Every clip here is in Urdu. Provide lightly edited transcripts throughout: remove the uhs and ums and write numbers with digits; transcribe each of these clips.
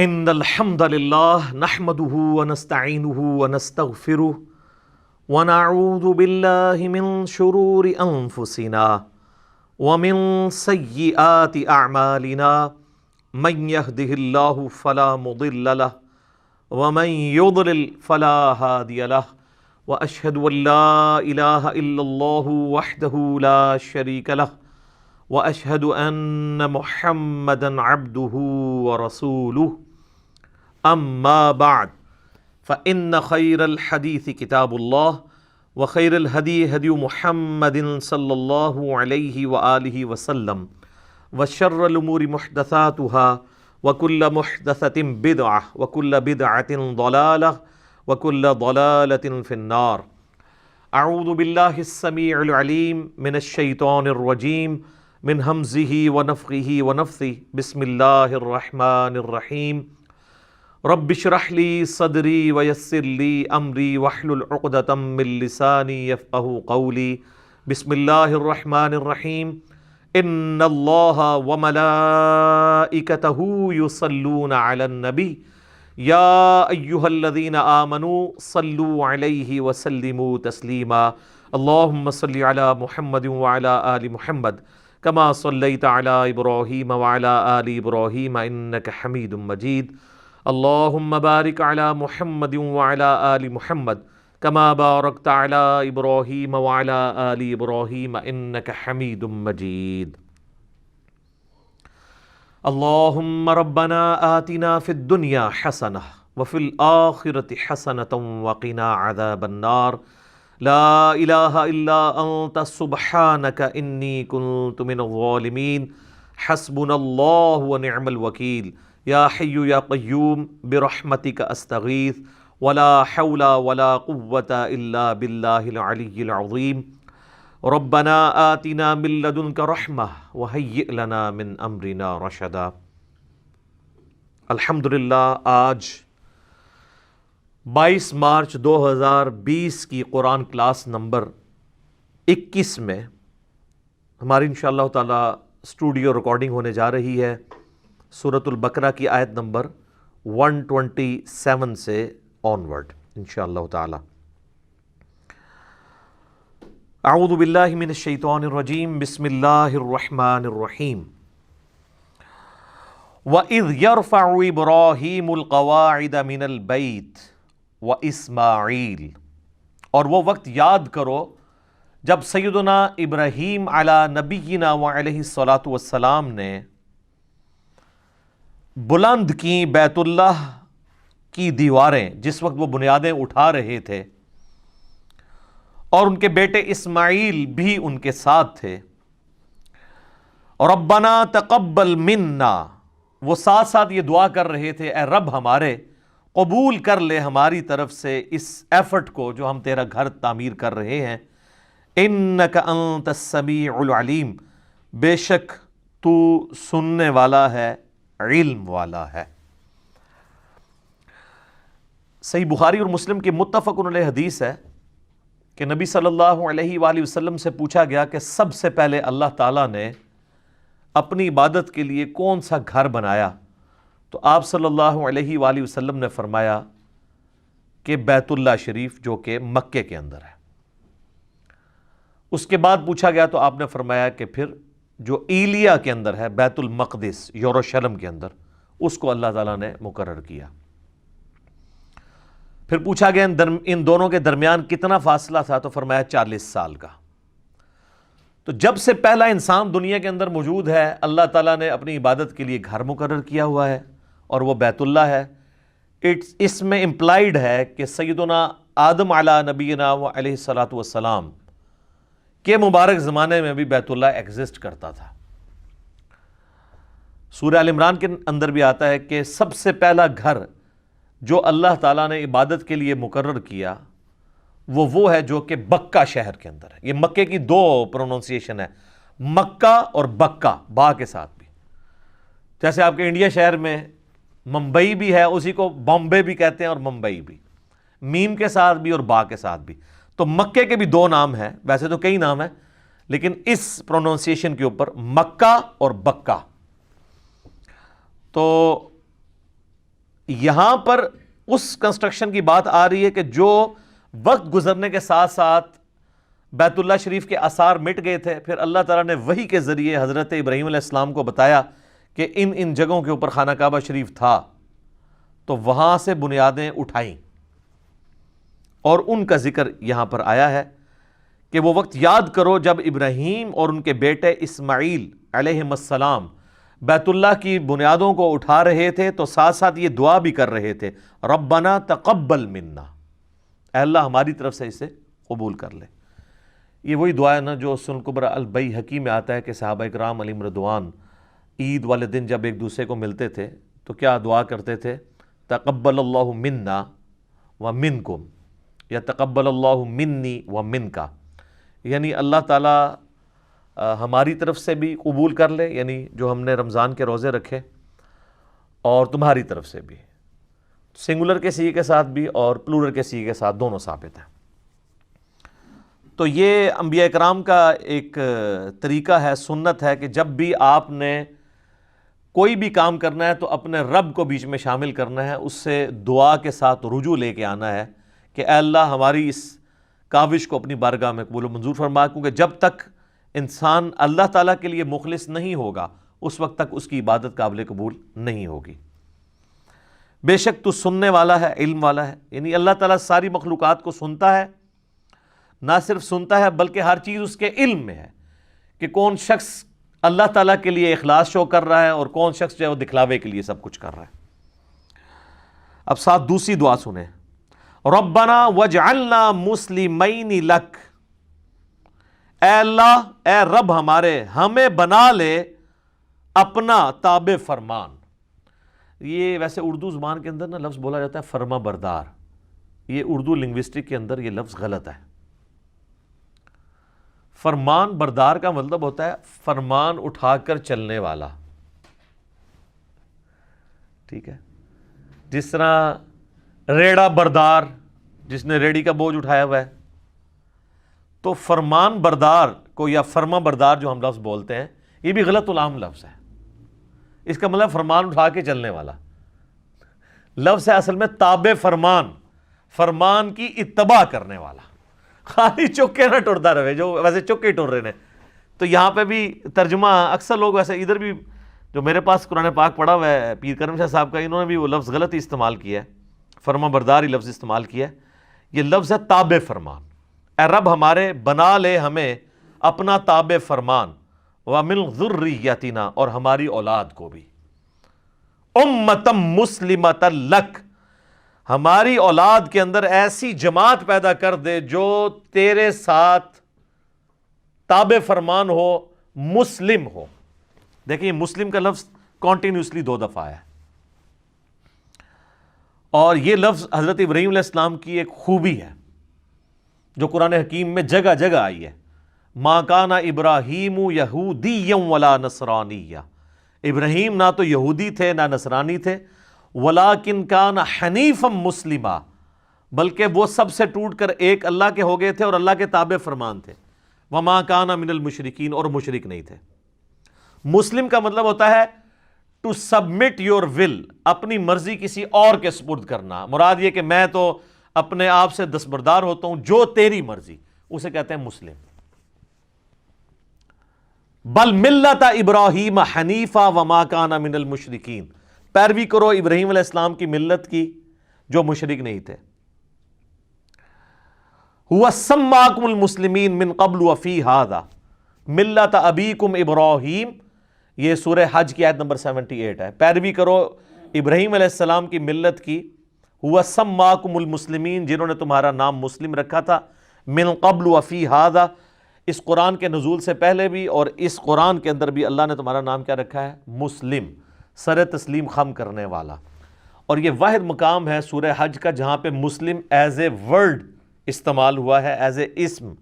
ان الحمد للہ نحمده ونستعینه ونستغفره ونعوذ باللہ من شرور انفسنا ومن سیئات اعمالنا من يهده اللہ فلا مضل له ومن يضلل فلا هادی له واشهد ان لا الہ الا اللہ وحدہ لا شریک له واشهد ان محمدا عبده ورسوله اما بعد فان خیر الحدیث کتاب اللہ وخیر الہدی ہدی محمد صلی اللہ علیہ وآلہ وسلم وشر الامور محدثاتها وکل محدثۃ بدعہ وکل بدعۃ ضلالہ وکل ضلالۃ فی النار۔ اعوذ باللہ السمیع العلیم من الشیطان الرجیم من ہمزہ ونفخہ ونفثہ بسم اللہ الرحمن الرحیم۔ رب اشرح لی صدری ویسر لی امری واحلل عقدۃ من لسانی یفقہوا قولی۔ بسم اللہ الرحمن الرحیم۔ ان اللہ وملائکتہ یصلون علی النبی یا ایہا الذین آمنوا صلوا علیہ وسلموا تسلیما۔ اللہم صل علی محمد وعلی آل محمد کما صلیت علی ابراہیم وعلی آل ابراہیم انک حمید مجید۔ اللہم بارک علی محمد وعلی آل محمد کما بارکت علی ابراہیم وعلی آل ابراہیم انک حمید مجید۔ اللہم ربنا آتنا فی الدنیا حسنہ وفی الآخرۃ حسنۃ وقنا عذاب النار۔ لا الہ الا انت سبحانک انی کنت من الظالمین۔ حسبنا اللہ ونعم الوکیل۔ یا حی یا قیوم برحمتک استغیث ولا حول ولا قوة الا باللہ العلی العظیم۔ ربنا آتنا من لدنک رحمہ وہیئ لنا من امرنا رشدا۔ الحمدللہ آج 22 مارچ 2020 کی قرآن کلاس نمبر 21 میں ہماری انشاءاللہ تعالی اسٹوڈیو ریکارڈنگ ہونے جا رہی ہے سورۃ البقرہ کی آیت نمبر 127 سے آنورڈ انشاءاللہ تعالی۔ اعوذ باللہ من الشیطان الرجیم بسم اللہ الرحمن الرحیم۔ وَإِذْ يَرْفَعُ إِبْرَاهِيمُ الْقَوَاعِدَ مِنَ الْبَيْتِ وَإِسْمَاعِيلُ، اور وہ وقت یاد کرو جب سیدنا ابراہیم علی نبینا وعلیہ الصلاۃ والسلام نے بلند کی بیت اللہ کی دیواریں، جس وقت وہ بنیادیں اٹھا رہے تھے، اور ان کے بیٹے اسماعیل بھی ان کے ساتھ تھے۔ ربنا تقبل منا، وہ ساتھ ساتھ یہ دعا کر رہے تھے، اے رب ہمارے قبول کر لے ہماری طرف سے اس ایفرٹ کو جو ہم تیرا گھر تعمیر کر رہے ہیں۔ انک انت السمیع العلیم، بے شک تو سننے والا ہے، علم والا ہے۔ صحیح بخاری اور مسلم کی متفق علیہ حدیث ہے کہ نبی صلی اللہ علیہ وآلہ وسلم سے پوچھا گیا کہ سب سے پہلے اللہ تعالیٰ نے اپنی عبادت کے لیے کون سا گھر بنایا؟ تو آپ صلی اللہ علیہ وآلہ وسلم نے فرمایا کہ بیت اللہ شریف جو کہ مکے کے اندر ہے۔ اس کے بعد پوچھا گیا تو آپ نے فرمایا کہ پھر جو ایلیا کے اندر ہے، بیت المقدس یروشلم کے اندر، اس کو اللہ تعالیٰ نے مقرر کیا۔ پھر پوچھا گیا ان دونوں کے درمیان کتنا فاصلہ تھا؟ تو فرمایا 40 سال کا۔ تو جب سے پہلا انسان دنیا کے اندر موجود ہے، اللہ تعالیٰ نے اپنی عبادت کے لیے گھر مقرر کیا ہوا ہے، اور وہ بیت اللہ ہے۔ اس میں امپلائیڈ ہے کہ سیدنا آدم علی نبینا علیہ الصلاۃ والسلام کے مبارک زمانے میں بھی بیت اللہ ایگزسٹ کرتا تھا۔ سورہ ال عمران کے اندر بھی آتا ہے کہ سب سے پہلا گھر جو اللہ تعالیٰ نے عبادت کے لیے مقرر کیا وہ ہے جو کہ بکہ شہر کے اندر ہے۔ یہ مکے کی 2 پروننسیشن ہے، مکہ اور بکہ، با کے ساتھ بھی۔ جیسے آپ کے انڈیا شہر میں ممبئی بھی ہے، اسی کو بامبے بھی کہتے ہیں اور ممبئی بھی، میم کے ساتھ بھی اور با کے ساتھ بھی۔ تو مکے کے بھی 2 نام ہیں، ویسے تو کئی نام ہیں، لیکن اس پروننسیشن کے اوپر مکہ اور بکہ۔ تو یہاں پر اس کنسٹرکشن کی بات آ رہی ہے کہ جو وقت گزرنے کے ساتھ ساتھ بیت اللہ شریف کے آثار مٹ گئے تھے، پھر اللہ تعالیٰ نے وحی کے ذریعے حضرت ابراہیم علیہ السلام کو بتایا کہ ان جگہوں کے اوپر خانہ کعبہ شریف تھا، تو وہاں سے بنیادیں اٹھائیں، اور ان کا ذکر یہاں پر آیا ہے کہ وہ وقت یاد کرو جب ابراہیم اور ان کے بیٹے اسماعیل علیہ السلام بیت اللہ کی بنیادوں کو اٹھا رہے تھے، تو ساتھ ساتھ یہ دعا بھی کر رہے تھے، ربنا تقبل منا، اے اللہ ہماری طرف سے اسے قبول کر لے۔ یہ وہی دعا ہے نا جو سنن کبری البیہقی میں آتا ہے کہ صحابہ کرام علیہم رضوان عید والے دن جب ایک دوسرے کو ملتے تھے تو کیا دعا کرتے تھے؟ تقبل اللہ منا ومنکم، یا تقبل اللہ منی ومنکا، یعنی اللہ تعالیٰ ہماری طرف سے بھی قبول کر لے، یعنی جو ہم نے رمضان کے روزے رکھے، اور تمہاری طرف سے بھی، سنگولر کے صیغے کے ساتھ بھی اور پلورل کے صیغے کے ساتھ، دونوں ثابت ہیں۔ تو یہ انبیاء کرام کا ایک طریقہ ہے، سنت ہے کہ جب بھی آپ نے کوئی بھی کام کرنا ہے تو اپنے رب کو بیچ میں شامل کرنا ہے، اس سے دعا کے ساتھ رجوع لے کے آنا ہے کہ اے اللہ ہماری اس کاوش کو اپنی بارگاہ میں قبول و منظور فرما، کیونکہ جب تک انسان اللہ تعالیٰ کے لیے مخلص نہیں ہوگا اس وقت تک اس کی عبادت قابل قبول نہیں ہوگی۔ بے شک تو سننے والا ہے، علم والا ہے، یعنی اللہ تعالیٰ ساری مخلوقات کو سنتا ہے، نہ صرف سنتا ہے بلکہ ہر چیز اس کے علم میں ہے کہ کون شخص اللہ تعالیٰ کے لیے اخلاص شو کر رہا ہے اور کون شخص جو ہے وہ دکھلاوے کے لیے سب کچھ کر رہا ہے۔ اب ساتھ دوسری دعا سنیں، ربنا وجعلنا مسلمین لک، اے اللہ، اے رب ہمارے، ہمیں بنا لے اپنا تابع فرمان۔ یہ ویسے اردو زبان کے اندر نا لفظ بولا جاتا ہے فرما بردار، یہ اردو لنگوسٹک کے اندر یہ لفظ غلط ہے۔ فرمان بردار کا مطلب ہوتا ہے فرمان اٹھا کر چلنے والا، ٹھیک ہے؟ جس طرح ریڑا بردار، جس نے ریڑی کا بوجھ اٹھایا ہوا ہے، تو فرمان بردار کو یا فرما بردار جو ہم لفظ بولتے ہیں یہ بھی غلط العام لفظ ہے۔ اس کا مطلب فرمان اٹھا کے چلنے والا لفظ ہے اصل میں تابع فرمان، فرمان کی اتباع کرنے والا، خالی چکے نہ ٹرتا رہے جو ویسے چکے ٹر رہے ہیں۔ تو یہاں پہ بھی ترجمہ اکثر لوگ ویسے ادھر بھی جو میرے پاس قرآن پاک پڑھا ہوا ہے پیر کرم شاہ صاحب کا، انہوں نے بھی وہ لفظ غلط ہی استعمال کیا ہے، فرما بردار ہی لفظ استعمال کیا ہے۔ یہ لفظ ہے تابع فرمان، اے رب ہمارے بنا لے ہمیں اپنا تابع فرمان، وَمِن ذُرِّيَّتِنَا، اور ہماری اولاد کو بھی، اُمَّةً مُسْلِمَةً لَكَ، ہماری اولاد کے اندر ایسی جماعت پیدا کر دے جو تیرے ساتھ تابع فرمان ہو، مسلم ہو۔ دیکھیں مسلم کا لفظ کانٹینیوسلی 2 دفعہ ہے، اور یہ لفظ حضرت ابراہیم علیہ السلام کی ایک خوبی ہے جو قرآن حکیم میں جگہ جگہ آئی ہے۔ ما کان ابراہیم یہودیا ولا نصرانیا، ابراہیم نہ تو یہودی تھے نہ نصرانی تھے، ولیکن کان حنیفا مسلما، بلکہ وہ سب سے ٹوٹ کر ایک اللہ کے ہو گئے تھے اور اللہ کے تابع فرمان تھے، وما کان من المشرکین، اور مشرک نہیں تھے۔ مسلم کا مطلب ہوتا ہے ٹو سبمٹ یور ول، اپنی مرضی کسی اور کے سپرد کرنا، مراد یہ کہ میں تو اپنے آپ سے دستبردار ہوتا ہوں، جو تیری مرضی، اسے کہتے ہیں مسلم۔ بل ملت ابراہیم حنیفا وما کان من المشرکین، پیروی کرو ابراہیم علیہ السلام کی ملت کی جو مشرک نہیں تھے۔ هو سماکم المسلمین من قبل وفی ھذا ملت ابیکم ابراہیم، یہ سورہ حج کی آیت نمبر 78 ہے۔ پیروی کرو ابراہیم علیہ السلام کی ملت کی، هو سماکم المسلمین، جنہوں نے تمہارا نام مسلم رکھا تھا، من قبل وفی ھذا، اس قرآن کے نزول سے پہلے بھی اور اس قرآن کے اندر بھی اللہ نے تمہارا نام کیا رکھا ہے؟ مسلم، سر تسلیم خم کرنے والا۔ اور یہ واحد مقام ہے سورہ حج کا جہاں پہ مسلم ایز اے ورڈ استعمال ہوا ہے، ایز اے اسم۔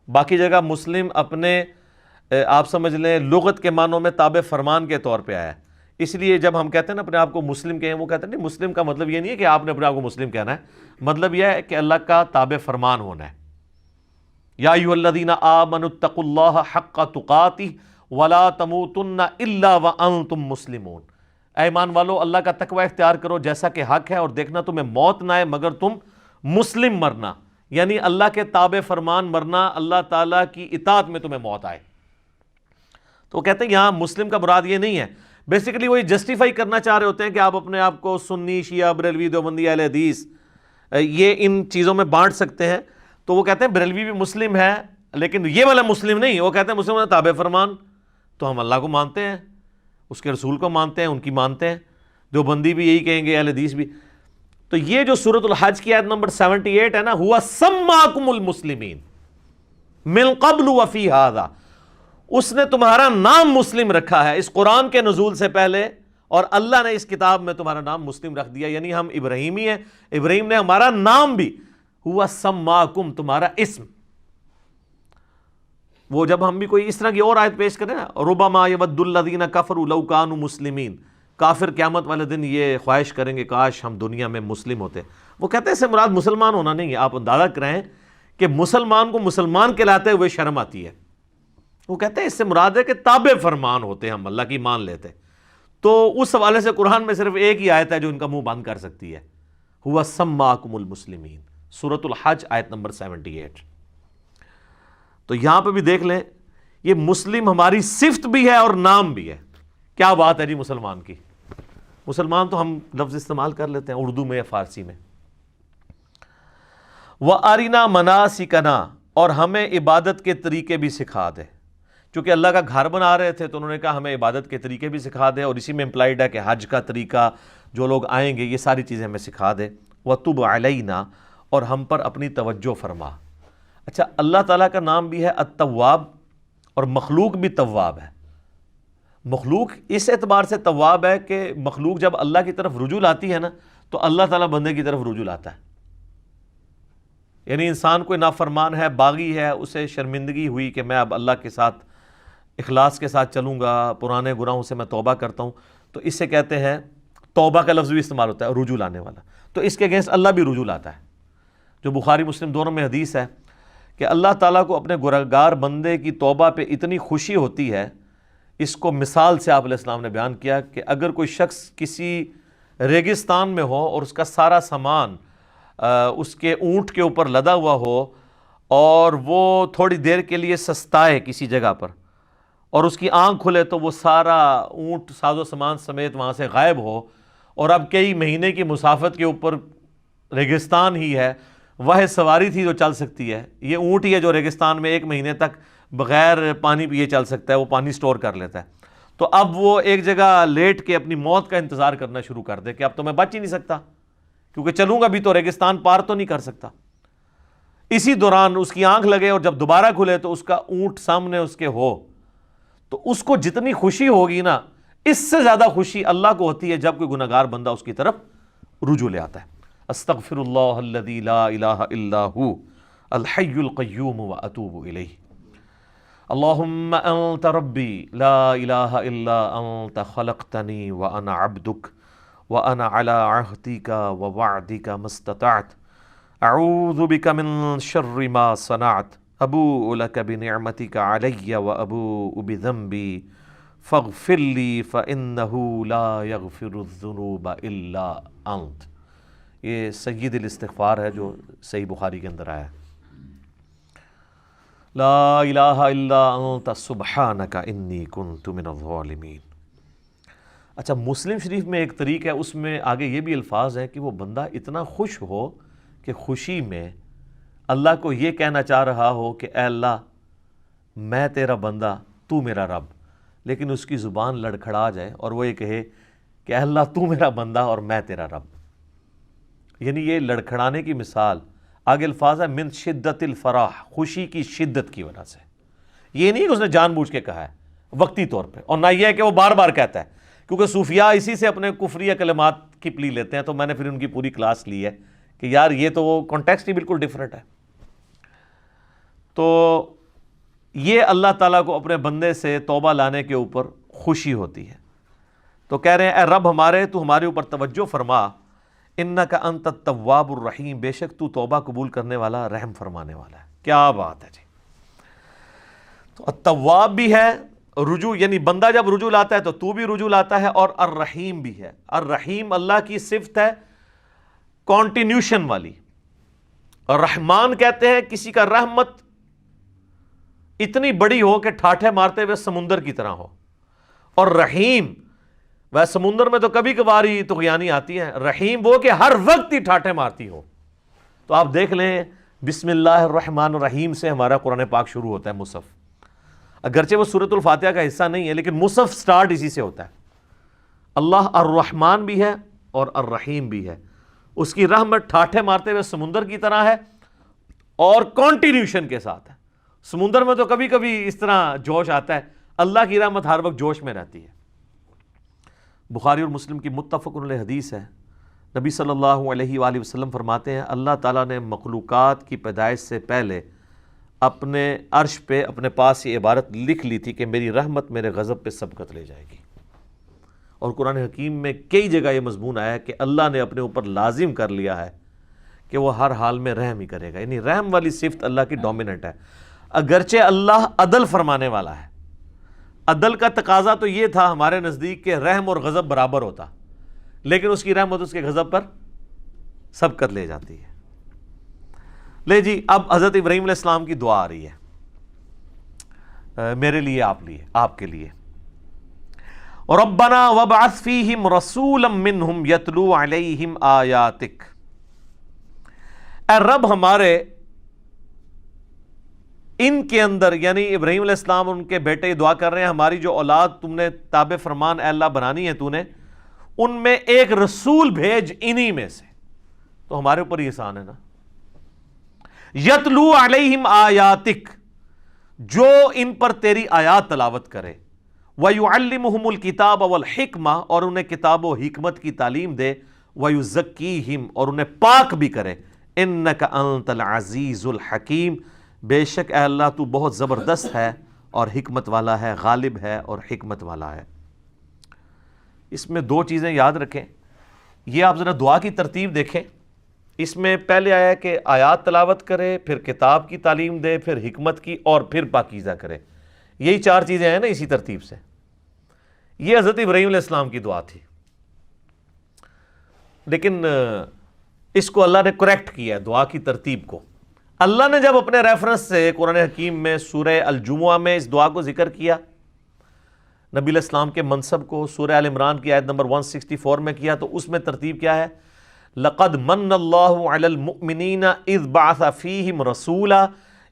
باقی جگہ مسلم اپنے آپ سمجھ لیں لغت کے معنوں میں تابع فرمان کے طور پہ آیا ہے۔ اس لیے جب ہم کہتے ہیں نا اپنے آپ کو مسلم کہیں، وہ کہتے ہیں نہیں، مسلم کا مطلب یہ نہیں ہے کہ آپ نے اپنے آپ کو مسلم کہنا ہے، مطلب یہ ہے کہ اللہ کا تابع فرمان ہونا ہے۔ یا ایھا الذین آمنوا اتقوا اللہ حق تقاتہ ولا تموتن الا وانتم مسلمون، اے ایمان والو اللہ کا تقوی اختیار کرو جیسا کہ حق ہے، اور دیکھنا تمہیں موت نہ آئے مگر تم مسلم مرنا، یعنی اللہ کے تابع فرمان مرنا، اللہ تعالیٰ کی اطاعت میں تمہیں موت آئے۔ تو وہ کہتے ہیں یہاں مسلم کا مراد یہ نہیں ہے، بیسیکلی وہ یہ جسٹیفائی کرنا چاہ رہے ہوتے ہیں کہ آپ اپنے آپ کو سنی، شیعہ، بریلوی، دیوبندی، اہل حدیث یہ ان چیزوں میں بانٹ سکتے ہیں۔ تو وہ کہتے ہیں بریلوی بھی مسلم ہے لیکن یہ والا مسلم نہیں، وہ کہتے ہیں مسلم تابع فرمان، تو ہم اللہ کو مانتے ہیں، اس کے رسول کو مانتے ہیں، ان کی مانتے ہیں۔ دیوبندی بھی یہی کہیں گے، اہل حدیث بھی۔ تو یہ جو سورۃ الحج کی آیت نمبر 78 ہے نا، ہوا سماکم المسلمین من قبل وفی ھذا، اس نے تمہارا نام مسلم رکھا ہے اس قرآن کے نزول سے پہلے، اور اللہ نے اس کتاب میں تمہارا نام مسلم رکھ دیا، یعنی ہم ابراہیمی ہیں، ابراہیم نے ہمارا نام بھی، ہوا سماکم تمہارا اسم۔ وہ جب ہم بھی کوئی اس طرح کی اور آیت پیش کریں نا، ربما یود الذین کفروا لو کانوا مسلمین، کافر قیامت والے دن یہ خواہش کریں گے کاش ہم دنیا میں مسلم ہوتے۔ وہ کہتے ہیں اس سے مراد مسلمان ہونا نہیں ہے، آپ اندازہ کریں کہ مسلمان کو مسلمان کہلاتے ہوئے شرم آتی ہے۔ وہ کہتے ہیں اس سے مراد ہے کہ تابع فرمان ہوتے ہیں، ہم اللہ کی مان لیتے۔ تو اس حوالے سے قرآن میں صرف ایک ہی آیت ہے جو ان کا منہ بند کر سکتی ہے، ہوا سماکم المسلمین، سورۃ الحج آیت نمبر 78۔ تو یہاں پہ بھی دیکھ لیں، یہ مسلم ہماری صفت بھی ہے اور نام بھی ہے۔ کیا بات ہے جی مسلمان کی، مسلمان تو ہم لفظ استعمال کر لیتے ہیں اردو میں یا فارسی میں۔ وَأَرِنَا مَنَاسِكَنَا، اور ہمیں عبادت کے طریقے بھی سکھا دے۔ چونکہ اللہ کا گھر بنا رہے تھے تو انہوں نے کہا ہمیں عبادت کے طریقے بھی سکھا دے، اور اسی میں امپلائڈ ہے کہ حج کا طریقہ، جو لوگ آئیں گے یہ ساری چیزیں ہمیں سکھا دے۔ وَتُبْ عَلَيْنَا، اور ہم پر اپنی توجہ فرما۔ اچھا، اللہ تعالیٰ کا نام بھی ہے التواب، اور مخلوق بھی تواب ہے۔ مخلوق اس اعتبار سے تواب ہے کہ مخلوق جب اللہ کی طرف رجوع لاتی ہے نا تو اللہ تعالیٰ بندے کی طرف رجوع لاتا ہے۔ یعنی انسان کوئی نافرمان ہے، باغی ہے، اسے شرمندگی ہوئی کہ میں اب اللہ کے ساتھ اخلاص کے ساتھ چلوں گا، پرانے گناہوں سے میں توبہ کرتا ہوں، تو اس سے کہتے ہیں، توبہ کا لفظ بھی استعمال ہوتا ہے رجوع لانے والا، تو اس کے اگینسٹ اللہ بھی رجوع لاتا ہے۔ جو بخاری مسلم دونوں میں حدیث ہے کہ اللہ تعالیٰ کو اپنے گنہگار بندے کی توبہ پہ اتنی خوشی ہوتی ہے، اس کو مثال سے آپ علیہ السلام نے بیان کیا کہ اگر کوئی شخص کسی ریگستان میں ہو اور اس کا سارا سامان اس کے اونٹ کے اوپر لدا ہوا ہو، اور وہ تھوڑی دیر کے لیے سستائے کسی جگہ پر، اور اس کی آنکھ کھلے تو وہ سارا اونٹ ساز و سامان سمیت وہاں سے غائب ہو، اور اب کئی مہینے کی مسافت کے اوپر ریگستان ہی ہے، وہ سواری تھی جو چل سکتی ہے، یہ اونٹ ہی ہے جو ریگستان میں 1 مہینے تک بغیر پانی پیے چل سکتا ہے، وہ پانی سٹور کر لیتا ہے، تو اب وہ ایک جگہ لیٹ کے اپنی موت کا انتظار کرنا شروع کر دے کہ اب تو میں بچ ہی نہیں سکتا، کیونکہ چلوں گا بھی تو ریگستان پار تو نہیں کر سکتا۔ اسی دوران اس کی آنکھ لگے اور جب دوبارہ کھلے تو اس کا اونٹ سامنے اس کے ہو، تو اس کو جتنی خوشی ہوگی نا، اس سے زیادہ خوشی اللہ کو ہوتی ہے جب کوئی گنہگار بندہ اس کی طرف رجوع لے آتا ہے۔ استغفر اللہ الذی لا الہ الا ہو الحی القیوم واتوب الیہ۔ اللہم انت ربی لا الہ الا انت خلقتنی وانا عبدک وانا علی عہدک ووعدک ما استطعت اعوذ بک من شر ما صنعت ابوء لک بنعمتک علی وابوء بذنبی فاغفر لی فانہ لا یغفر الذنوب الا انت۔ یہ سید الاستغفار ہے جو صحیح بخاری کے اندر آیا ہے۔ لا الہ الا انت سبحانک انی کنت من الظالمین۔ اچھا، مسلم شریف میں ایک طریق ہے، اس میں آگے یہ بھی الفاظ ہیں کہ وہ بندہ اتنا خوش ہو کہ خوشی میں اللہ کو یہ کہنا چاہ رہا ہو کہ اے اللہ میں تیرا بندہ، تو میرا رب، لیکن اس کی زبان لڑکھڑا جائے اور وہ یہ کہے کہ اے اللہ تو میرا بندہ اور میں تیرا رب۔ یعنی یہ لڑکھڑانے کی مثال، آگے الفاظ ہے من شدت الفرح، خوشی کی شدت کی وجہ سے۔ یہ نہیں کہ اس نے جان بوجھ کے کہا ہے وقتی طور پہ، اور نہ یہ ہے کہ وہ بار بار کہتا ہے، کیونکہ صوفیاء اسی سے اپنے کفریہ کلمات کی پلی لیتے ہیں، تو میں نے پھر ان کی پوری کلاس لی ہے کہ یار یہ تو وہ کانٹیکسٹ ہی بالکل ڈیفرنٹ ہے۔ تو یہ اللہ تعالیٰ کو اپنے بندے سے توبہ لانے کے اوپر خوشی ہوتی ہے، تو کہہ رہے ہیں اے رب ہمارے، تو ہمارے اوپر توجہ فرما، انک انت التواب الرحیم، بے شک تو توبہ قبول کرنے والا، رحم فرمانے والا ہے۔ کیا بات ہے جی! تو التواب بھی ہے رجوع یعنی بندہ جب رجوع لاتا ہے تو بھی رجوع لاتا ہے، اور الرحیم بھی ہے۔ الرحیم اللہ کی صفت ہے کانٹینیوشن والی، اور رحمان کہتے ہیں کسی کا رحمت اتنی بڑی ہو کہ ٹھاٹھے مارتے ہوئے سمندر کی طرح ہو، اور رحیم وہ سمندر میں تو کبھی کبھار ہی طغیانی آتی ہے، رحیم وہ کہ ہر وقت ہی ٹھاٹھے مارتی ہو۔ تو آپ دیکھ لیں بسم اللہ الرحمن الرحیم سے ہمارا قرآن پاک شروع ہوتا ہے مصحف، اگرچہ وہ سورۃ الفاتحہ کا حصہ نہیں ہے لیکن مصحف سٹارٹ اسی سے ہوتا ہے۔ اللہ الرحمن بھی ہے اور الرحیم بھی ہے، اس کی رحمت ٹھاٹھے مارتے ہوئے سمندر کی طرح ہے اور کنٹینیوشن کے ساتھ ہے۔ سمندر میں تو کبھی کبھی اس طرح جوش آتا ہے، اللہ کی رحمت ہر وقت جوش میں رہتی ہے۔ بخاری اور مسلم کی متفق علیہ حدیث ہے، نبی صلی اللہ علیہ وآلہ وسلم فرماتے ہیں اللہ تعالیٰ نے مخلوقات کی پیدائش سے پہلے اپنے عرش پہ اپنے پاس یہ عبارت لکھ لی تھی کہ میری رحمت میرے غضب پہ سبقت لے جائے گی، اور قرآن حکیم میں کئی جگہ یہ مضمون آیا ہے کہ اللہ نے اپنے اوپر لازم کر لیا ہے کہ وہ ہر حال میں رحم ہی کرے گا، یعنی رحم والی صفت اللہ کی ڈومیننٹ ہے۔ اگرچہ اللہ عدل فرمانے والا ہے، عدل کا تقاضا تو یہ تھا ہمارے نزدیک کہ رحم اور غضب برابر ہوتا، لیکن اس کی رحمت اس کے غضب پر سبقت لے جاتی ہے۔ لے جی، اب حضرت ابراہیم علیہ السلام کی دعا آ رہی ہے میرے لیے، آپ کے لیے۔ ربنا وابعث فیہم رسولا منہم یتلو علیہم آیاتک، اے رب ہمارے ان کے اندر، یعنی ابراہیم علیہ السلام اور ان کے بیٹے دعا کر رہے ہیں ہماری جو اولاد تم نے تابع فرمان اے اللہ بنانی ہے تو نے، ان میں ایک رسول بھیج انہی میں سے، تو ہمارے اوپر یہ احسان ہے نا۔ یتلو علیہم آیاتک، جو ان پر تیری آیات تلاوت کرے، وَيُعَلِّمُهُمُ الْكِتَابَ وَالْحِكْمَةَ، اور انہیں کتاب و حکمت کی تعلیم دے، وَيُزَكِّيهِمْ، اور انہیں پاک بھی کرے، إِنَّكَ أَنْتَ الْعَزِيزُ الْحَكِيمُ، بے شک اے اللہ تو بہت زبردست ہے اور حکمت والا ہے، غالب ہے اور حکمت والا ہے۔ اس میں دو چیزیں یاد رکھیں، یہ آپ ذرا دعا کی ترتیب دیکھیں، اس میں پہلے آیا کہ آیات تلاوت کرے، پھر کتاب کی تعلیم دے، پھر حکمت کی، اور پھر پاکیزہ کرے، یہی چار چیزیں ہیں نا اسی ترتیب سے۔ یہ حضرت ابراہیم علیہ السلام کی دعا تھی، لیکن اس کو اللہ نے کریکٹ کیا ہے دعا کی ترتیب کو۔ اللہ نے جب اپنے ریفرنس سے قرآن حکیم میں سورہ الجمعہ میں اس دعا کو ذکر کیا، نبی علیہ السلام کے منصب کو سورہ آل عمران کی آیت نمبر 164 میں کیا، تو اس میں ترتیب کیا ہے؟ لَقَدْ مَنَّ اللَّهُ عَلَى الْمُؤْمِنِينَ إِذْ بَعَثَ فِيهِمْ رَسُولًا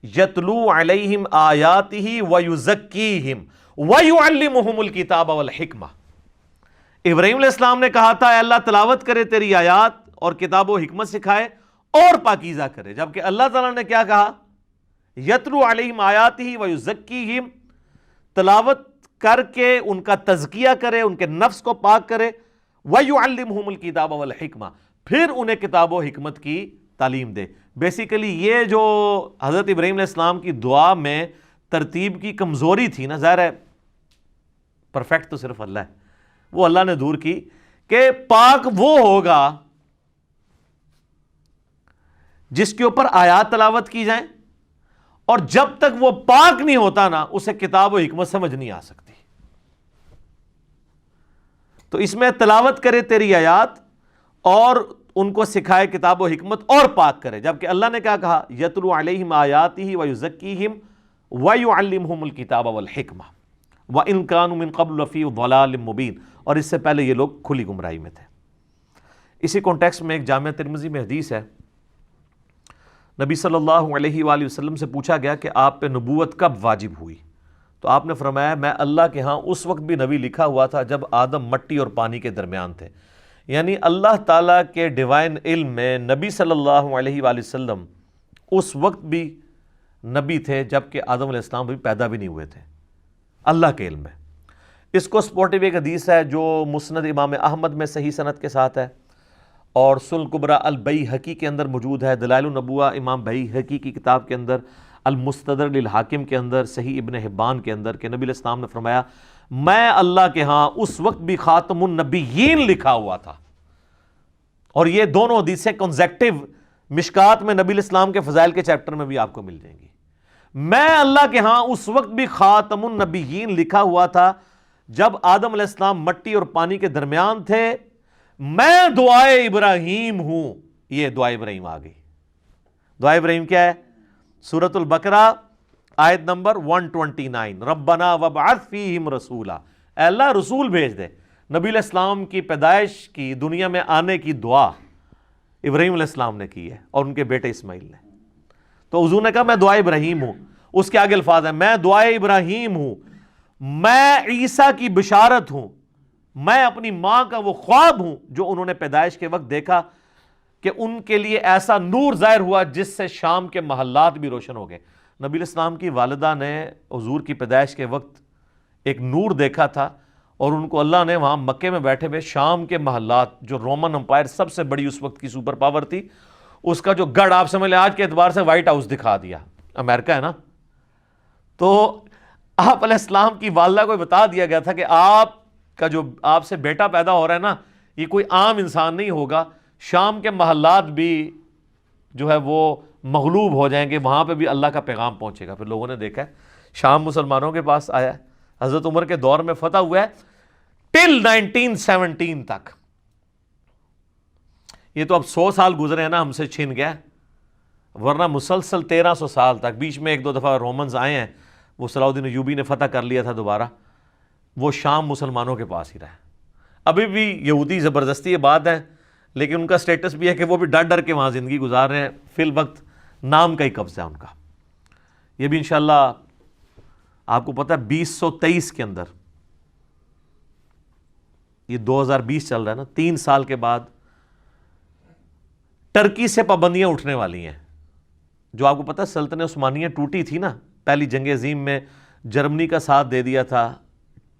يَتْلُو عَلَيْهِمْ آيَاتِهِ وَيُزَكِّيهِمْ وَيُعَلِّمُهُمُ الْكِتَابَ وَالْحِكْمَةَ۔ ابراہیم علیہ السلام نے کہا تھا اے اللہ تلاوت کرے تیری آیات اور کتاب و حکمت سکھائے اور پاکیزہ کرے، جبکہ اللہ تعالیٰ نے کیا کہا؟ یتلو علیہم آیاتہ ویزکیہم، تلاوت کر کے ان کا تزکیہ کرے، ان کے نفس کو پاک کرے، ویعلمہم الکتاب والحکمہ، پھر انہیں کتاب و حکمت کی تعلیم دے۔ بیسیکلی یہ جو حضرت ابراہیم علیہ السلام کی دعا میں ترتیب کی کمزوری تھی نا، ظاہر ہے پرفیکٹ تو صرف اللہ ہے، وہ اللہ نے دور کی کہ پاک وہ ہوگا جس کے اوپر آیات تلاوت کی جائیں، اور جب تک وہ پاک نہیں ہوتا نا اسے کتاب و حکمت سمجھ نہیں آ سکتی۔ تو اس میں تلاوت کرے تیری آیات اور ان کو سکھائے کتاب و حکمت اور پاک کرے، جبکہ اللہ نے کیا کہا؟ یتلو علیہم آیاتہ ویزکیہم ویعلمہم الکتاب والحکمہ وان کانوا من قبل لفی ضلال مبین، اور اس سے پہلے یہ لوگ کھلی گمراہی میں تھے۔ اسی کانٹیکسٹ میں ایک جامعہ ترمذی میں حدیث ہے، نبی صلی اللہ علیہ وآلہ وسلم سے پوچھا گیا کہ آپ پہ نبوت کب واجب ہوئی؟ تو آپ نے فرمایا میں اللہ کے ہاں اس وقت بھی نبی لکھا ہوا تھا جب آدم مٹی اور پانی کے درمیان تھے، یعنی اللہ تعالیٰ کے ڈیوائن علم میں نبی صلی اللہ علیہ وآلہ وسلم اس وقت بھی نبی تھے جبکہ آدم علیہ السلام بھی پیدا بھی نہیں ہوئے تھے، اللہ کے علم میں۔ اس کو سپورٹیو ایک حدیث ہے جو مسند امام احمد میں صحیح سند کے ساتھ ہے، اور سنن کبریٰ البیہقی کے اندر موجود ہے، دلائل النبوہ امام بیہقی کی کتاب کے اندر، المستدرک للحاکم کے اندر، صحیح ابن حبان کے اندر، کہ نبی علیہ السلام نے فرمایا میں اللہ کے ہاں اس وقت بھی خاتم النبیین لکھا ہوا تھا۔ اور یہ دونوں حدیثیں کنزیکٹیو مشکات میں نبی علیہ السلام کے فضائل کے چیپٹر میں بھی آپ کو مل جائیں گی۔ میں اللہ کے ہاں اس وقت بھی خاتم النبیین لکھا ہوا تھا جب آدم علیہ السلام مٹی اور پانی کے درمیان تھے. میں دعائے ابراہیم ہوں. یہ دعائے ابراہیم آ گئی. دعائے ابراہیم کیا ہے؟ سورۃ البقرہ آیت نمبر 129. ربنا وابعث فیہم رسولا. اے اللہ رسول بھیج دے. نبی علیہ السلام کی پیدائش کی، دنیا میں آنے کی دعا ابراہیم علیہ السلام نے کی ہے اور ان کے بیٹے اسماعیل نے. تو حضور نے کہا میں دعائے ابراہیم ہوں. اس کے آگے الفاظ ہیں میں دعائے ابراہیم ہوں، میں عیسیٰ کی بشارت ہوں، میں اپنی ماں کا وہ خواب ہوں جو انہوں نے پیدائش کے وقت دیکھا کہ ان کے لیے ایسا نور ظاہر ہوا جس سے شام کے محلات بھی روشن ہو گئے. نبی علیہ السلام کی والدہ نے حضور کی پیدائش کے وقت ایک نور دیکھا تھا اور ان کو اللہ نے وہاں مکے میں بیٹھے ہوئے شام کے محلات، جو رومن امپائر سب سے بڑی اس وقت کی سپر پاور تھی، اس کا جو گڑھ آپ سمجھ لیں آج کے اعتبار سے وائٹ ہاؤس دکھا دیا. امریکہ ہے نا. تو آپ علیہ السلام کی والدہ کو بتا دیا گیا تھا کہ آپ کا جو آپ سے بیٹا پیدا ہو رہا ہے نا، یہ کوئی عام انسان نہیں ہوگا. شام کے محلات بھی جو ہے وہ مغلوب ہو جائیں گے، وہاں پہ بھی اللہ کا پیغام پہنچے گا. پھر لوگوں نے دیکھا ہے شام مسلمانوں کے پاس آیا ہے. حضرت عمر کے دور میں فتح ہوا ہے ٹل 1917 تک. یہ تو اب 100 سال گزرے ہیں نا، ہم سے چھن گیا، ورنہ مسلسل 1300 سال تک. بیچ میں ایک دو دفعہ رومنز آئے ہیں، وہ صلاح الدین ایوبی نے فتح کر لیا تھا دوبارہ. وہ شام مسلمانوں کے پاس ہی رہا ہے. ابھی بھی یہودی زبردستی یہ بات ہے، لیکن ان کا سٹیٹس بھی ہے کہ وہ بھی ڈر ڈر کے وہاں زندگی گزار رہے ہیں. فی الوقت نام کا ہی قبضہ ہے ان کا. یہ بھی انشاءاللہ آپ کو پتہ ہے 2023 کے اندر، یہ 2020 چل رہا ہے نا، 3 سال کے بعد ٹرکی سے پابندیاں اٹھنے والی ہیں. جو آپ کو پتہ ہے سلطنت عثمانیہ ٹوٹی تھی نا، پہلی جنگ عظیم میں جرمنی کا ساتھ دے دیا تھا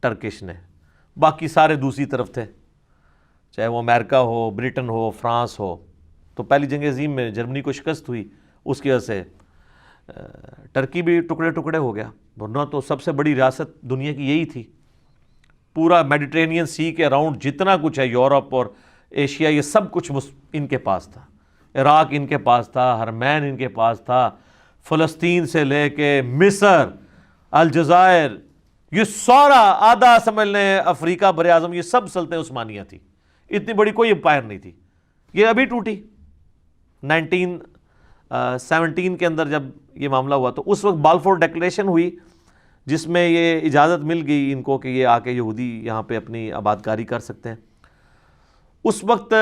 ٹرکش نے، باقی سارے دوسری طرف تھے، چاہے وہ امریکہ ہو، برٹن ہو، فرانس ہو. تو پہلی جنگ عظیم میں جرمنی کو شکست ہوئی، اس کی وجہ سے ٹرکی بھی ٹکڑے ٹکڑے ہو گیا. ورنہ تو سب سے بڑی ریاست دنیا کی یہی تھی. پورا میڈیٹرینین سی کے اراؤنڈ جتنا کچھ ہے، یورپ اور ایشیا، یہ سب کچھ ان کے پاس تھا. عراق ان کے پاس تھا، حرمین ان کے پاس تھا، فلسطین سے لے کے مصر، الجزائر، یہ سارا آدھا سمجھ لیں افریقہ بر اعظم، یہ سب سلطنت عثمانیہ تھی. اتنی بڑی کوئی امپائر نہیں تھی. یہ ابھی ٹوٹی 1917 کے اندر جب یہ معاملہ ہوا. تو اس وقت بالفور ڈیکلیریشن ہوئی جس میں یہ اجازت مل گئی ان کو کہ یہ آ کے یہودی یہاں پہ اپنی آبادکاری کر سکتے ہیں. اس وقت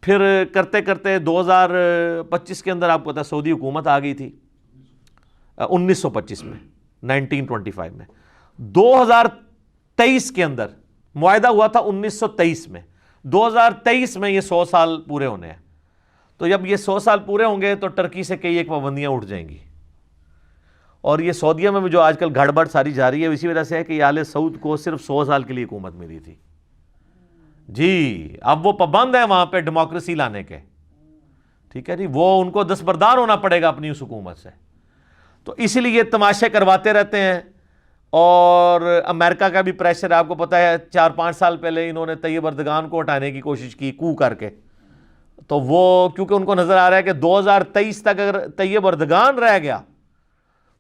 پھر کرتے کرتے 2025 کے اندر آپ کو پتا ہے سعودی حکومت آ گئی تھی. 1925 میں 1925 میں 2023 کے اندر معاہدہ ہوا تھا 1923 میں. 2023 میں یہ 100 سال پورے ہونے ہیں. تو جب یہ 100 سال پورے ہوں گے تو ٹرکی سے کئی ایک پابندیاں اٹھ جائیں گی. اور یہ سعودیہ میں بھی جو آج کل گڑبڑ ساری جاری ہے اسی وجہ سے ہے کہ آل سعود کو صرف 100 سال کے لیے حکومت ملی تھی. جی اب وہ پابند ہیں وہاں پہ ڈیموکریسی لانے کے. ٹھیک ہے جی، وہ ان کو دستبردار ہونا پڑے گا اپنی اس حکومت سے. تو اسی لیے یہ تماشے کرواتے رہتے ہیں. اور امریکہ کا بھی پریشر آپ کو پتہ ہے، 4-5 سال پہلے انہوں نے طیب اردگان کو ہٹانے کی کوشش کی کو کر کے. تو وہ کیونکہ ان کو نظر آ رہا ہے کہ 2023 تک اگر طیب اردگان رہ گیا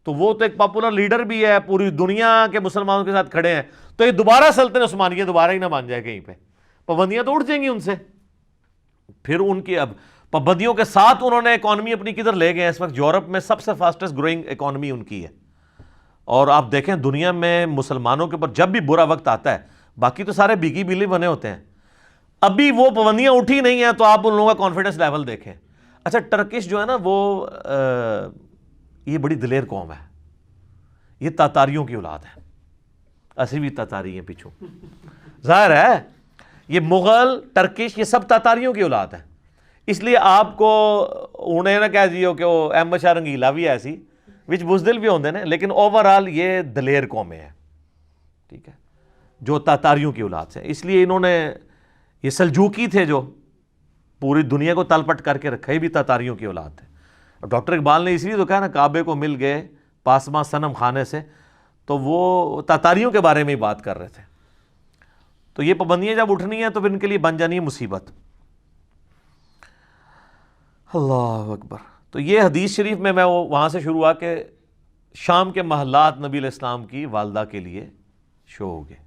تو وہ تو ایک پاپولر لیڈر بھی ہے، پوری دنیا کے مسلمانوں کے ساتھ کھڑے ہیں، تو یہ دوبارہ سلطنت عثمانیہ دوبارہ ہی نہ مان جائے کہیں پہ. پابندیاں تو اٹھ جائیں گی ان سے. پھر ان کی اب پابندیوں کے ساتھ انہوں نے اکانومی اپنی کدھر لے گئے. اس وقت یورپ میں سب سے فاسٹسٹ گروئنگ اکانومی ان کی ہے. اور آپ دیکھیں دنیا میں مسلمانوں کے اوپر جب بھی برا وقت آتا ہے، باقی تو سارے بھیگی بلی بنے ہوتے ہیں، ابھی وہ پابندیاں اٹھی نہیں ہیں تو آپ ان لوگوں کا کانفیڈنس لیول دیکھیں. اچھا ٹرکش جو ہے نا وہ یہ بڑی دلیر قوم ہے. یہ تاتاریوں کی اولاد ہے. اسی بھی تاتاری ہیں پیچھوں، ظاہر ہے یہ مغل ٹرکش یہ سب تاتاریوں کی اولاد ہے. اس لیے آپ کو انہیں نہ کہہ دیو کہ وہ احمد شاہ رنگیلا بھی ایسی وچ بزدل بھی ہوندے نے، لیکن اوورال یہ دلیر قومیں ہیں. ٹھیک ہے، جو تاتاریوں کی اولاد سے. اس لیے انہوں نے یہ سلجوکی تھے جو پوری دنیا کو تلپٹ کر کے رکھا، یہ بھی تاتاریوں کی اولاد تھے. ڈاکٹر اقبال نے اس لیے تو کہا نا کعبے کو مل گئے پاسماں صنم خانے سے، تو وہ تاتاریوں کے بارے میں ہی بات کر رہے تھے. تو یہ پابندیاں جب اٹھنی ہیں تو پھر ان کے لیے بن جانی ہے مصیبت. اللہ اکبر. تو یہ حدیث شریف میں وہاں سے شروع ہوا کہ شام کے محلات نبی علیہ السلام کی والدہ کے لیے شو ہو گئے۔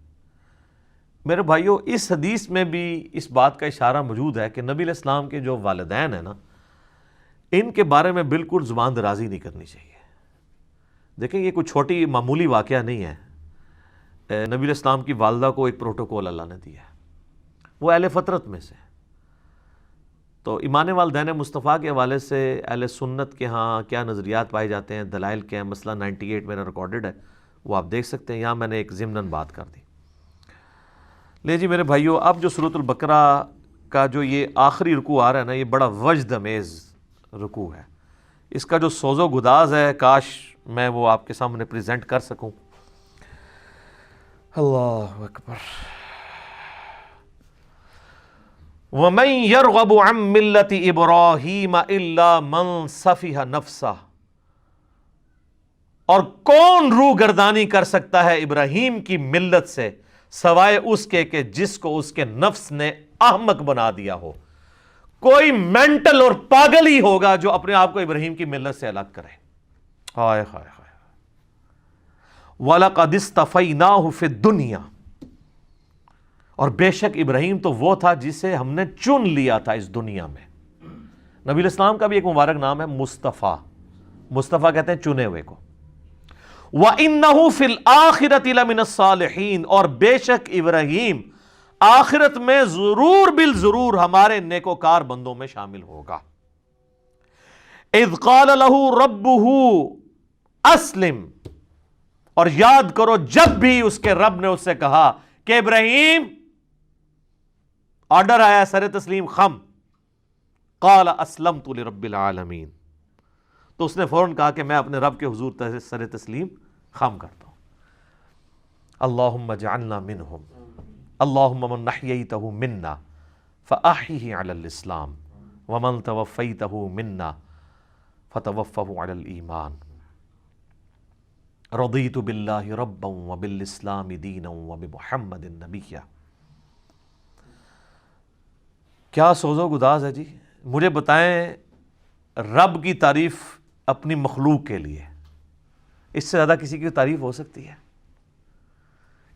میرے بھائیو، اس حدیث میں بھی اس بات کا اشارہ موجود ہے کہ نبی علیہ السلام کے جو والدین ہیں نا، ان کے بارے میں بالکل زبان درازی نہیں کرنی چاہیے۔ دیکھیں، یہ کوئی چھوٹی معمولی واقعہ نہیں ہے۔ نبی علیہ السلام کی والدہ کو ایک پروٹوکول اللہ نے دیا ہے، وہ اہل فطرت میں سے۔ تو ایمان والدین مصطفیٰ کے حوالے سے اہل سنت کے ہاں کیا نظریات پائے جاتے ہیں، دلائل کے ہیں، مسئلہ 98 میرا ریکارڈڈ ہے، وہ آپ دیکھ سکتے ہیں۔ یہاں میں نے ایک ضمناً بات کر دی۔ لے جی میرے بھائیو، اب جو سورۃ البقرہ کا جو یہ آخری رکوع آ رہا ہے نا، یہ بڑا وجد امیز رکوع ہے۔ اس کا جو سوز و گداز ہے، کاش میں وہ آپ کے سامنے پریزنٹ کر سکوں۔ اللہ اکبر۔ وَمَن يَرْغَبُ عَن مِّلَّةِ إِبْرَاهِيمَ إِلَّا مَن سَفِهَ نَفْسَهُ، اور کون روح گردانی کر سکتا ہے ابراہیم کی ملت سے سوائے اس کے کہ جس کو اس کے نفس نے احمق بنا دیا ہو۔ کوئی مینٹل اور پاگل ہی ہوگا جو اپنے آپ کو ابراہیم کی ملت سے الگ کرے۔ ہائے ہائے ہائے۔ وَلَقَدِ اصْطَفَيْنَاهُ فِي الدُّنْيَا، اور بے شک ابراہیم تو وہ تھا جسے ہم نے چن لیا تھا اس دنیا میں۔ نبی علیہ السلام کا بھی ایک مبارک نام ہے مصطفیٰ۔ مصطفیٰ کہتے ہیں چنے ہوئے کو۔ وَإِنَّهُ فِي الْآخِرَةِ لَمِنَ الصَّالِحِينَ، اور بے شک ابراہیم آخرت میں ضرور بالضرور ہمارے نیکوکار بندوں میں شامل ہوگا۔ اِذْ قَالَ لَهُ رَبُّهُ أَسْلِمْ، اور یاد کرو جب بھی اس کے رب نے اس سے کہا کہ ابراہیم، آرڈر آیا سر تسلیم خم، قال اسلمت لرب العالمین، تو اس نے فوراً کہا کہ میں اپنے رب کے حضور سر تسلیم خم کرتا ہوں۔ اللہم اجعلنا منہم، اللہم من نحییتہ منا فاحیہ علی الاسلام ومن توفیتہ منا فتوفہ علی الایمان، رضیت باللہ ربا وبالاسلام دینا وبمحمد نبیا۔ کیا سوز و گداز ہے جی۔ مجھے بتائیں، رب کی تعریف اپنی مخلوق کے لیے اس سے زیادہ کسی کی تعریف ہو سکتی ہے؟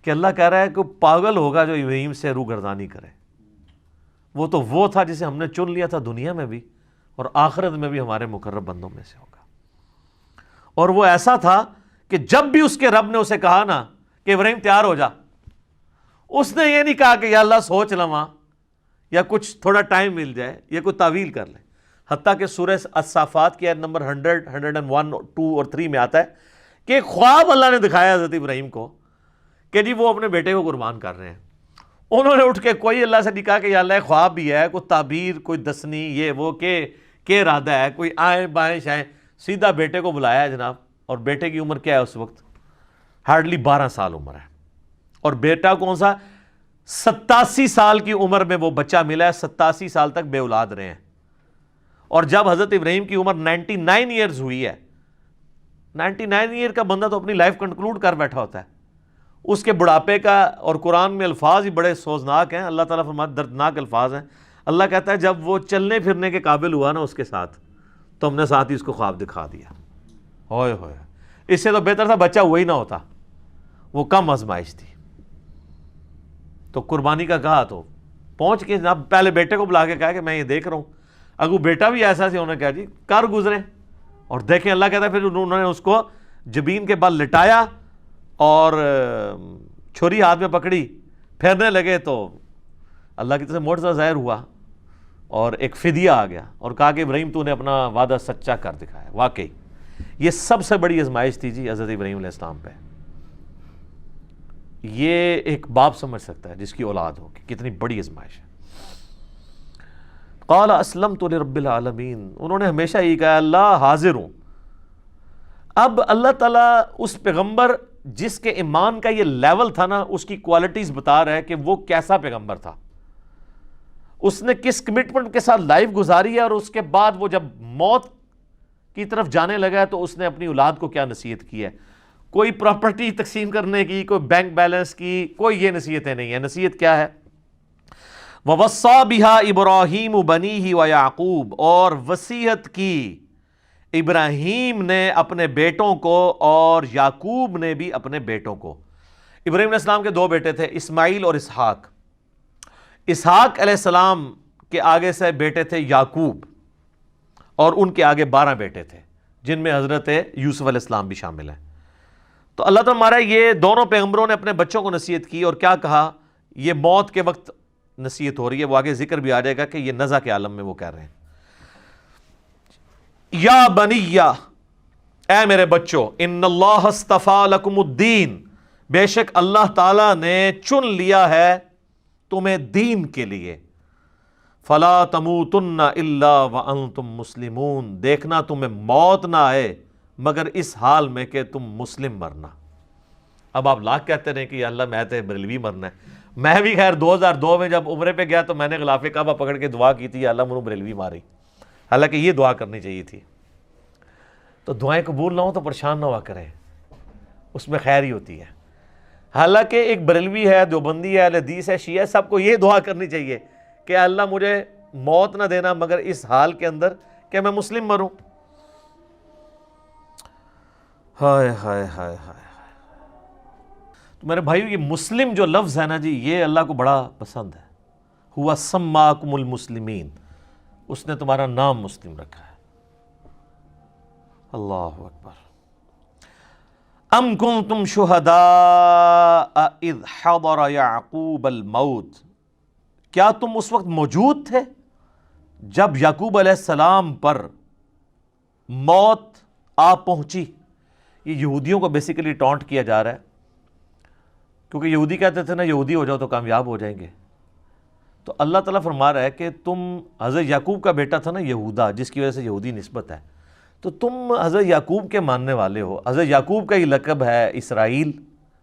کہ اللہ کہہ رہا ہے کہ پاگل ہوگا جو ابراہیم سے روح گردانی کرے۔ وہ تو وہ تھا جسے ہم نے چن لیا تھا دنیا میں بھی اور آخرت میں بھی ہمارے مقرب بندوں میں سے ہوگا۔ اور وہ ایسا تھا کہ جب بھی اس کے رب نے اسے کہا نا کہ ابراہیم تیار ہو جا، اس نے یہ نہیں کہا کہ یا اللہ سوچ لواں یا کچھ تھوڑا ٹائم مل جائے یا کوئی تعویل کر لے۔ حتیٰ کہ سورہ الصافات کی آیت نمبر 100، 101، 2 اور 3 میں آتا ہے کہ ایک خواب اللہ نے دکھایا حضرت ابراہیم کو کہ جی وہ اپنے بیٹے کو قربان کر رہے ہیں۔ انہوں نے اٹھ کے کوئی اللہ سے نہیں کہا کہ یا اللہ خواب بھی ہے، کوئی تعبیر، کوئی دسنی، یہ وہ کہ ارادہ ہے، کوئی آئیں بائیں شائیں، سیدھا بیٹے کو بلایا ہے جناب۔ اور بیٹے کی عمر کیا ہے اس وقت؟ ہارڈلی 12 سال عمر ہے۔ اور بیٹا کون سا؟ 87 سال کی عمر میں وہ بچہ ملا ہے، 87 سال تک بے اولاد رہے ہیں۔ اور جب حضرت ابراہیم کی عمر 99 ایئرز ہوئی ہے، 99 ایئر کا بندہ تو اپنی لائف کنکلوڈ کر بیٹھا ہوتا ہے، اس کے بڑھاپے کا، اور قرآن میں الفاظ ہی بڑے سوزناک ہیں، اللہ تعالیٰ فرماتا ہے دردناک الفاظ ہیں۔ اللہ کہتا ہے جب وہ چلنے پھرنے کے قابل ہوا نا اس کے ساتھ، تو ہم نے ساتھ ہی اس کو خواب دکھا دیا۔ ہوئے ہوئے، اس سے تو بہتر تھا بچہ ہوا ہی نہ ہوتا، وہ کم آزمائش تھی۔ تو قربانی کا کہا تو پہنچ کے جناب پہلے بیٹے کو بلا کے کہا کہ میں یہ دیکھ رہا ہوں۔ اگر بیٹا بھی ایسا سے انہوں نے کہا جی کر گزرے، اور دیکھیں اللہ کہتا ہے پھر انہوں نے اس کو جبین کے بل لٹایا اور چھری ہاتھ میں پکڑی، پھیرنے لگے تو اللہ کی طرف سے معجزہ ظاہر ہوا اور ایک فدیہ آ گیا، اور کہا کہ ابراہیم تو نے اپنا وعدہ سچا کر دکھایا۔ واقعی یہ سب سے بڑی آزمائش تھی جی حضرت ابراہیم علیہ السلام پہ۔ یہ ایک باپ سمجھ سکتا ہے جس کی اولاد ہو کہ کتنی بڑی آزمائش ہے۔ قال اسلمت لرب العالمین، انہوں نے ہمیشہ یہ کہا اللہ حاضر ہوں۔ اب اللہ تعالیٰ اس پیغمبر جس کے ایمان کا یہ لیول تھا نا، اس کی کوالٹیز بتا رہا ہے کہ وہ کیسا پیغمبر تھا، اس نے کس کمٹمنٹ کے ساتھ لائف گزاری ہے، اور اس کے بعد وہ جب موت کی طرف جانے لگا ہے تو اس نے اپنی اولاد کو کیا نصیحت کی ہے۔ کوئی پراپرٹی تقسیم کرنے کی، کوئی بینک بیلنس کی، کوئی یہ نصیحتیں نہیں ہیں۔ نصیحت کیا ہے؟ وَوَصَّى بِهَا إِبْرَاهِيمُ بَنِيهِ وَيَعْقُوبُ، اور وصیت کی ابراہیم نے اپنے بیٹوں کو اور یعقوب نے بھی اپنے بیٹوں کو. ابراہیم علیہ السلام کے دو بیٹے تھے، اسماعیل اور اسحاق. اسحاق علیہ السلام کے آگے سے بیٹے تھے یعقوب، اور ان کے آگے 12 بیٹے تھے جن میں حضرت یوسف علیہ السلام بھی شامل ہیں. تو اللہ تعالیٰ ہمارا یہ دونوں پیغمبروں نے اپنے بچوں کو نصیحت کی، اور کیا کہا؟ یہ موت کے وقت نصیحت ہو رہی ہے، وہ آگے ذکر بھی آ جائے گا کہ یہ نزع کے عالم میں وہ کہہ رہے ہیں. یا بنی، اے میرے بچوں، ان اللہ اصطفیٰ لکم الدین، بے شک اللہ تعالیٰ نے چن لیا ہے تمہیں دین کے لیے. فلا تموتن الا وانتم مسلمون، دیکھنا تمہیں موت نہ آئے مگر اس حال میں کہ تم مسلم مرنا. اب آپ لاکھ کہتے رہے کہ یا اللہ میں تو بریلوی مرنا ہے. میں بھی خیر 2002 میں جب عمرے پہ گیا تو میں نے غلاف کعبہ پکڑ کے دعا کی تھی، یا اللہ منو بریلوی ماری. حالانکہ یہ دعا کرنی چاہیے تھی. تو دعائیں قبول نہ ہوں تو پریشان نہ ہوا کریں، اس میں خیر ہی ہوتی ہے. حالانکہ ایک بریلوی ہے، دیوبندی ہے، اہل حدیث ہے، شیعہ ہے، سب کو یہ دعا کرنی چاہیے کہ اللہ مجھے موت نہ دینا مگر اس حال کے اندر کہ میں مسلم مروں. ہائے ہائے ہائے ہائے. تو میرے بھائیو، یہ مسلم جو لفظ ہے نا جی، یہ اللہ کو بڑا پسند ہے. ہوا سماکم المسلمین، اس نے تمہارا نام مسلم رکھا ہے. اللہ اکبر. ام کنتم شہداء اذ حضر یعقوب الموت، کیا تم اس وقت موجود تھے جب یعقوب علیہ السلام پر موت آ پہنچی؟ یہ یہودیوں کو بیسیکلی ٹونٹ کیا جا رہا ہے، کیونکہ یہودی کہتے تھے نا یہودی ہو جاؤ تو کامیاب ہو جائیں گے. تو اللہ تعالیٰ فرما رہا ہے کہ تم حضرت یعقوب کا بیٹا تھا نا یہودا، جس کی وجہ سے یہودی نسبت ہے، تو تم حضرت یعقوب کے ماننے والے ہو. حضرت یعقوب کا یہ لقب ہے اسرائیل،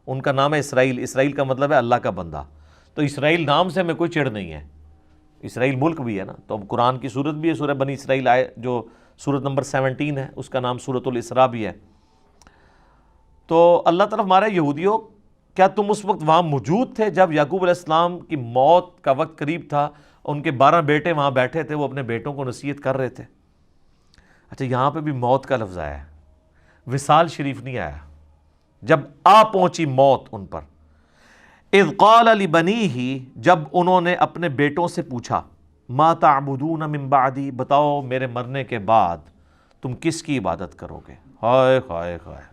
ان کا نام ہے اسرائیل. اسرائیل کا مطلب ہے اللہ کا بندہ. تو اسرائیل نام سے ہمیں کوئی چڑ نہیں ہے، اسرائیل ملک بھی ہے نا. تو اب قرآن کی صورت بھی ہے، سورہ بنی اسرائیل آئے جو سورت نمبر 17 ہے، اس کا نام سورۃ الاسراء بھی ہے. تو اللہ تعالیٰ ہمارا یہودیوں، کیا تم اس وقت وہاں موجود تھے جب یعقوب علیہ السلام کی موت کا وقت قریب تھا؟ ان کے 12 بیٹے وہاں بیٹھے تھے، وہ اپنے بیٹوں کو نصیحت کر رہے تھے. اچھا، یہاں پہ بھی موت کا لفظ آیا ہے، وصال شریف نہیں آیا. جب آ پہنچی موت ان پر. اذ قال لبنیہ، جب انہوں نے اپنے بیٹوں سے پوچھا، ما تعبدون من بعدی، بتاؤ میرے مرنے کے بعد تم کس کی عبادت کرو گے؟ ہائے ہائے ہائے.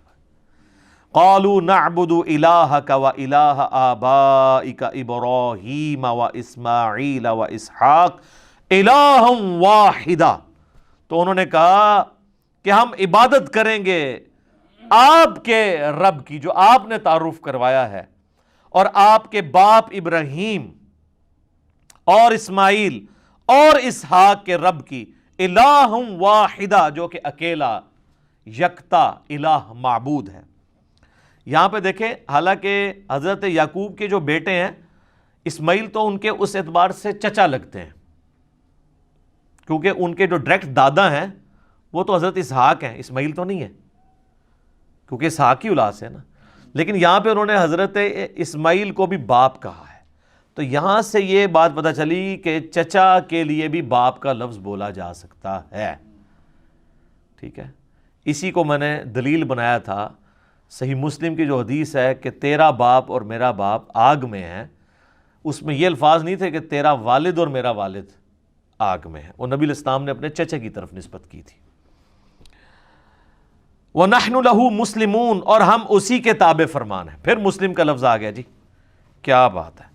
قالوا نعبد الہک و الہ آبائک ابراہیم و اسماعیل و اسحاق الہا واحدا. تو انہوں نے کہا کہ ہم عبادت کریں گے آپ کے رب کی، جو آپ نے تعارف کروایا ہے، اور آپ کے باپ ابراہیم اور اسماعیل اور اسحاق کے رب کی، الہ واحدہ، جو کہ اکیلا یکتا الہ معبود ہے. یہاں پہ دیکھیں، حالانکہ حضرت یعقوب کے جو بیٹے ہیں، اسماعیل تو ان کے اس اعتبار سے چچا لگتے ہیں، کیونکہ ان کے جو ڈائریکٹ دادا ہیں وہ تو حضرت اسحاق ہیں، اسماعیل تو نہیں ہے، کیونکہ اسحاق کی اولاد سے نا. لیکن یہاں پہ انہوں نے حضرت اسماعیل کو بھی باپ کہا ہے. تو یہاں سے یہ بات پتہ چلی کہ چچا کے لیے بھی باپ کا لفظ بولا جا سکتا ہے. ٹھیک ہے، اسی کو میں نے دلیل بنایا تھا. صحیح مسلم کی جو حدیث ہے کہ تیرا باپ اور میرا باپ آگ میں ہے، اس میں یہ الفاظ نہیں تھے کہ تیرا والد اور میرا والد آگ میں ہے. وہ نبی علیہ السلام نے اپنے چچے کی طرف نسبت کی تھی. وَنَحْنُ لَهُ مُسْلِمُونَ، اور ہم اسی کے تابع فرمان ہیں. پھر مسلم کا لفظ آ گیا جی، کیا بات ہے.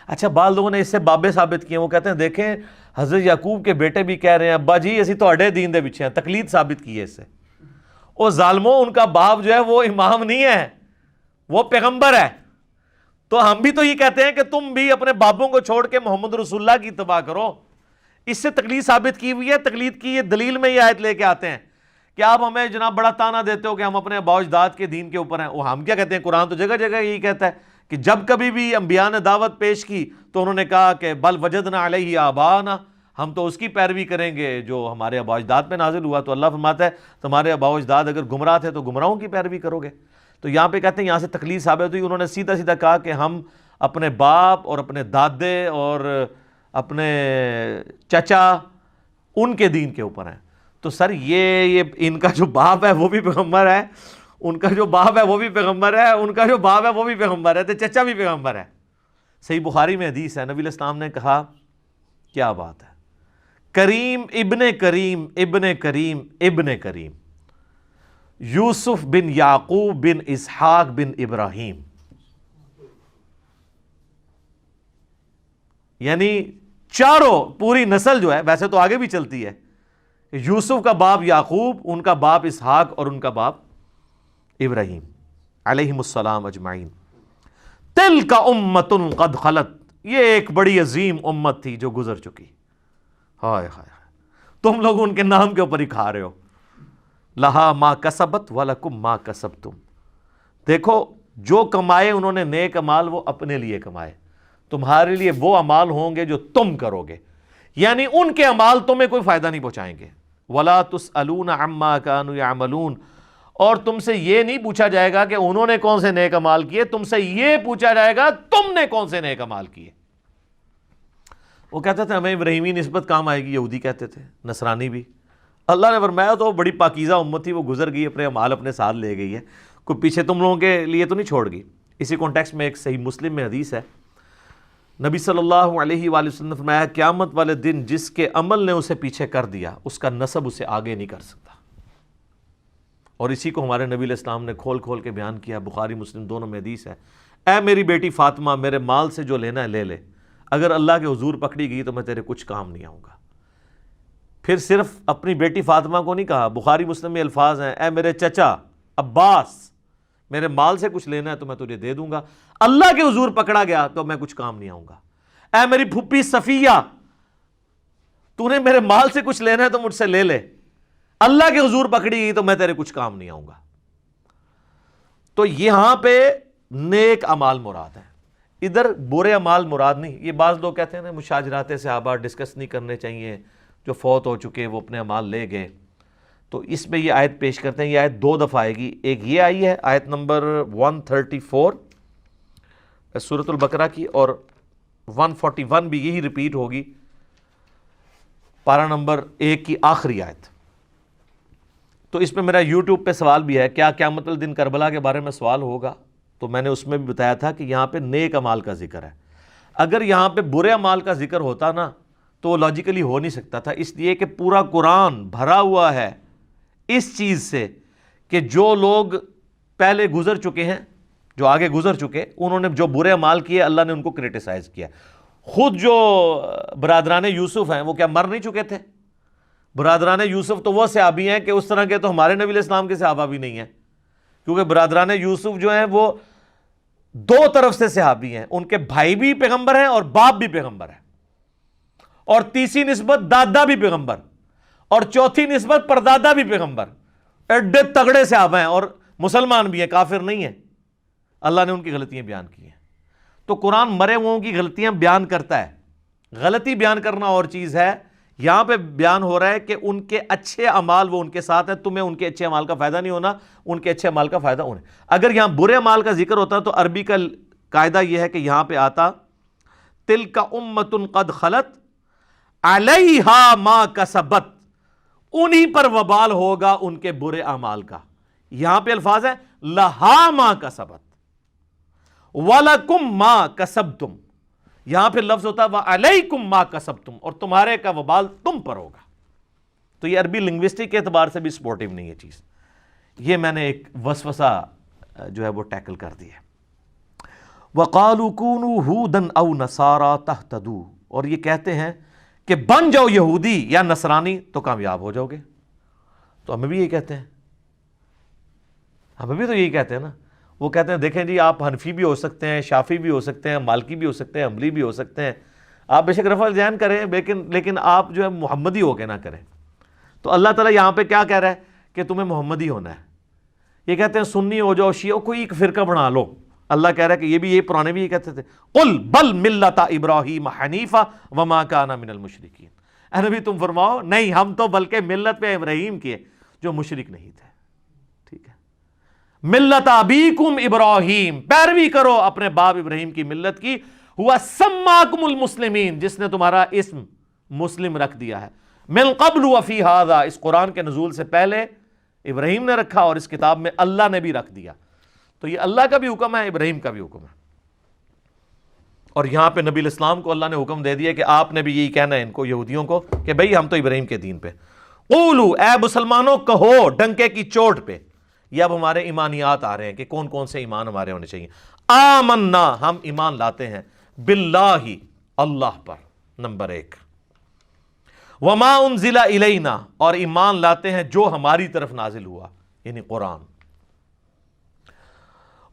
اچھا، بعض لوگوں نے اس سے بابے ثابت کیے. وہ کہتے ہیں دیکھیں حضرت یعقوب کے بیٹے بھی کہہ رہے ہیں ابا جی اسی تہاڈے دین دے پیچھے ہیں، تقلید ثابت کی ہے اس سے. او ظالموں، ان کا باپ جو ہے وہ امام نہیں ہے، وہ پیغمبر ہے. تو ہم بھی تو یہ کہتے ہیں کہ تم بھی اپنے باپوں کو چھوڑ کے محمد رسول اللہ کی اتباع کرو. اس سے تقلید ثابت کی ہوئی ہے. تقلید کی یہ دلیل میں یہ آیت لے کے آتے ہیں کہ آپ ہمیں جناب بڑا تانا دیتے ہو کہ ہم اپنے آباء و اجداد کے دین کے اوپر ہیں. وہ ہم کیا کہتے ہیں، قرآن تو جگہ جگہ یہی کہتا ہے کہ جب کبھی بھی انبیاء نے دعوت پیش کی تو انہوں نے کہا کہ بل وجدنا علیہ آباءنا، ہم تو اس کی پیروی کریں گے جو ہمارے آباء و اجداد پہ نازل ہوا. تو اللہ فرماتا ہے تمہارے آباء و اجداد اگر گمراہ تھے تو گمراہوں کی پیروی کرو گے. تو یہاں پہ کہتے ہیں یہاں سے تقلید ثابت ہوئی. انہوں نے سیدھا سیدھا کہا کہ ہم اپنے باپ اور اپنے دادے اور اپنے چچا ان کے دین کے اوپر ہیں. تو سر یہ ان کا جو باپ ہے وہ بھی پیغمبر ہے، ان کا جو باپ ہے وہ بھی پیغمبر ہے، ان کا جو باپ ہے وہ بھی پیغمبر ہے، تو چچا بھی پیغمبر ہے۔ صحیح بخاری میں حدیث ہے، نبی علیہ السلام نے کہا، کیا بات ہے، کریم ابن کریم ابن کریم ابن کریم، یوسف بن یعقوب بن اسحاق بن ابراہیم، یعنی چاروں پوری نسل جو ہے، ویسے تو آگے بھی چلتی ہے، یوسف کا باپ یعقوب، ان کا باپ اسحاق اور ان کا باپ ابراہیم علیہم السلام اجمعین۔ تلک امۃ قد خلت، یہ ایک بڑی عظیم امت تھی جو گزر چکی، ہائے ہائے، تم لوگ ان کے نام کے اوپر ہی کھا رہے ہو۔ لہا ما کسبت ولکم ما کسبتم، دیکھو جو کمائے انہوں نے نیک اعمال وہ اپنے لیے کمائے، تمہارے لیے وہ اعمال ہوں گے جو تم کرو گے، یعنی ان کے اعمال تمہیں کوئی فائدہ نہیں پہنچائیں گے۔ ولا تسألون عما كانوا يعملون، اور تم سے یہ نہیں پوچھا جائے گا کہ انہوں نے کون سے نیک اعمال کیے، تم سے یہ پوچھا جائے گا تم نے کون سے نیک اعمال کیے۔ وہ کہتے تھے ہمیں ابراہیمی نسبت کام آئے گی، یہودی کہتے تھے، نصرانی بھی۔ اللہ نے فرمایا تو بڑی پاکیزہ امت تھی، وہ گزر گئی، اپنے اعمال اپنے ساتھ لے گئی ہے، کوئی پیچھے تم لوگوں کے لیے تو نہیں چھوڑ گئی۔ اسی کانٹیکسٹ میں ایک صحیح مسلم میں حدیث ہے، نبی صلی اللہ علیہ وآلہ وسلم نے فرمایا قیامت والے دن جس کے عمل نے اسے پیچھے کر دیا اس کا نسب اسے آگے نہیں کر سکتا۔ اور اسی کو ہمارے نبی علیہ السلام نے کھول کھول کے بیان کیا، بخاری مسلم دونوں میں حدیث ہے، اے میری بیٹی فاطمہ، میرے مال سے جو لینا ہے لے لے، اگر اللہ کے حضور پکڑی گئی تو میں تیرے کچھ کام نہیں آؤں گا۔ پھر صرف اپنی بیٹی فاطمہ کو نہیں کہا، بخاری مسلم میں الفاظ ہیں، اے میرے چچا عباس، میرے مال سے کچھ لینا ہے تو میں تجھے دے دوں گا، اللہ کے حضور پکڑا گیا تو میں کچھ کام نہیں آؤں گا۔ اے میری پھپھی صفیہ، تو نے میرے مال سے کچھ لینا ہے تو مجھ سے لے لے، اللہ کے حضور پکڑی گئی تو میں تیرے کچھ کام نہیں آؤں گا۔ تو یہاں پہ نیک اعمال مراد ہیں، ادھر برے اعمال مراد نہیں۔ یہ بعض لوگ کہتے ہیں نا مشاجرات صحابہ ڈسکس نہیں کرنے چاہیے، جو فوت ہو چکے وہ اپنے اعمال لے گئے، تو اس میں یہ آیت پیش کرتے ہیں۔ یہ آیت دو دفعہ آئے گی، ایک یہ آئی ہے آیت نمبر 134 سورۃ البقرہ کی، اور 141 بھی یہی ریپیٹ ہوگی، پارہ نمبر 1 کی آخری آیت۔ تو اس میں میرا یوٹیوب پہ سوال بھی ہے، کیا قیامت الدن کربلا کے بارے میں سوال ہوگا؟ تو میں نے اس میں بھی بتایا تھا کہ یہاں پہ نیک اعمال کا ذکر ہے، اگر یہاں پہ برے اعمال کا ذکر ہوتا نا تو وہ لاجیکلی ہو نہیں سکتا تھا، اس لیے کہ پورا قرآن بھرا ہوا ہے اس چیز سے کہ جو لوگ پہلے گزر چکے ہیں، جو آگے گزر چکے، انہوں نے جو برے اعمال کیے اللہ نے ان کو کرٹیسائز کیا۔ خود جو برادران یوسف ہیں وہ کیا مر نہیں چکے تھے؟ برادران یوسف تو وہ صحابی ہیں کہ اس طرح کے تو ہمارے نبی علیہ السلام کے صحابہ بھی نہیں ہیں، کیونکہ برادران یوسف جو ہیں وہ دو طرف سے صحابی ہیں، ان کے بھائی بھی پیغمبر ہیں اور باپ بھی پیغمبر ہیں، اور تیسری نسبت دادا بھی پیغمبر، اور چوتھی نسبت پردادا بھی پیغمبر، ایڈے تگڑے صحابہ ہیں، اور مسلمان بھی ہیں، کافر نہیں ہیں۔ اللہ نے ان کی غلطیاں بیان کی ہیں۔ تو قرآن مرے ہوئوں کی غلطیاں بیان کرتا ہے، غلطی بیان کرنا اور چیز ہے، یہاں پہ بیان ہو رہا ہے کہ ان کے اچھے اعمال وہ ان کے ساتھ ہیں، تمہیں ان کے اچھے اعمال کا فائدہ نہیں ہونا، ان کے اچھے اعمال کا فائدہ انہیں۔ اگر یہاں برے اعمال کا ذکر ہوتا تو عربی کا قاعدہ یہ ہے کہ یہاں پہ آتا تلک امۃ قد خلت علیہا ما کسبت، انہی پر وبال ہوگا ان کے برے اعمال کا۔ یہاں پہ الفاظ ہے لہا ما کسبت وَلَكُمْ مَا كَسَبْتُمْ، یہاں پہ لفظ ہوتا ہے وَعَلَيْكُمْ مَا كَسَبْتُمْ، اور تمہارے کا وبال تم پر ہوگا۔ تو یہ عربی لنگوسٹک کے اعتبار سے بھی سپورٹیو نہیں ہے چیز۔ یہ میں نے ایک وسوسہ جو ہے وہ ٹیکل کر دیا۔ وَقَالُوا كُونُوا هُودًا أَوْ نَصَارَىٰ تَهْتَدُوا، اور یہ کہتے ہیں کہ بن جاؤ یہودی یا نصرانی تو کامیاب ہو جاؤ گے۔ تو ہمیں بھی یہی کہتے ہیں، ہمیں بھی تو یہی کہتے ہیں نا۔ وہ کہتے ہیں دیکھیں جی آپ حنفی بھی ہو سکتے ہیں، شافی بھی ہو سکتے ہیں، مالکی بھی ہو سکتے ہیں، حنبلی بھی ہو سکتے ہیں، آپ بے شک رفع الجین کریں، لیکن آپ جو ہے محمدی ہو کے نہ کریں۔ تو اللہ تعالیٰ یہاں پہ کیا کہہ رہا ہے کہ تمہیں محمدی ہونا ہے۔ یہ کہتے ہیں سنی ہو جاؤ، شیعہ، کوئی ایک فرقہ بنا لو۔ اللہ کہہ رہا ہے کہ یہ بھی، یہ پرانے بھی یہ کہتے تھے، قل بل ملۃ ابراہیم حنیفا وما کان من المشرکین، اے نبی تم فرماؤ نہیں، ہم تو بلکہ ملت پہ ابراہیم کے جو مشرک نہیں تھے۔ ٹھیک ہے، ملت ابیکم ابراہیم، پیروی کرو اپنے باپ ابراہیم کی ملت کی، ہوا سماکم المسلمین، جس نے تمہارا اسم مسلم رکھ دیا ہے۔ من قبل وفی ھذا، اس قرآن کے نزول سے پہلے ابراہیم نے رکھا اور اس کتاب میں اللہ نے بھی رکھ دیا۔ تو یہ اللہ کا بھی حکم ہے، ابراہیم کا بھی حکم ہے۔ اور یہاں پہ نبی الاسلام کو اللہ نے حکم دے دیا کہ آپ نے بھی یہی کہنا ہے ان کو، یہودیوں کو، کہ بھئی ہم تو ابراہیم کے دین پہ۔ قولو، اے مسلمانوں کہو ڈنکے کی چوٹ پہ، یہ اب ہمارے ایمانیات آ رہے ہیں کہ کون کون سے ایمان ہمارے ہونے چاہیے۔ آمنا، ہم ایمان لاتے ہیں، باللہ، اللہ پر، نمبر 1، وما انزل الینا، اور ایمان لاتے ہیں جو ہماری طرف نازل ہوا، یعنی قرآن،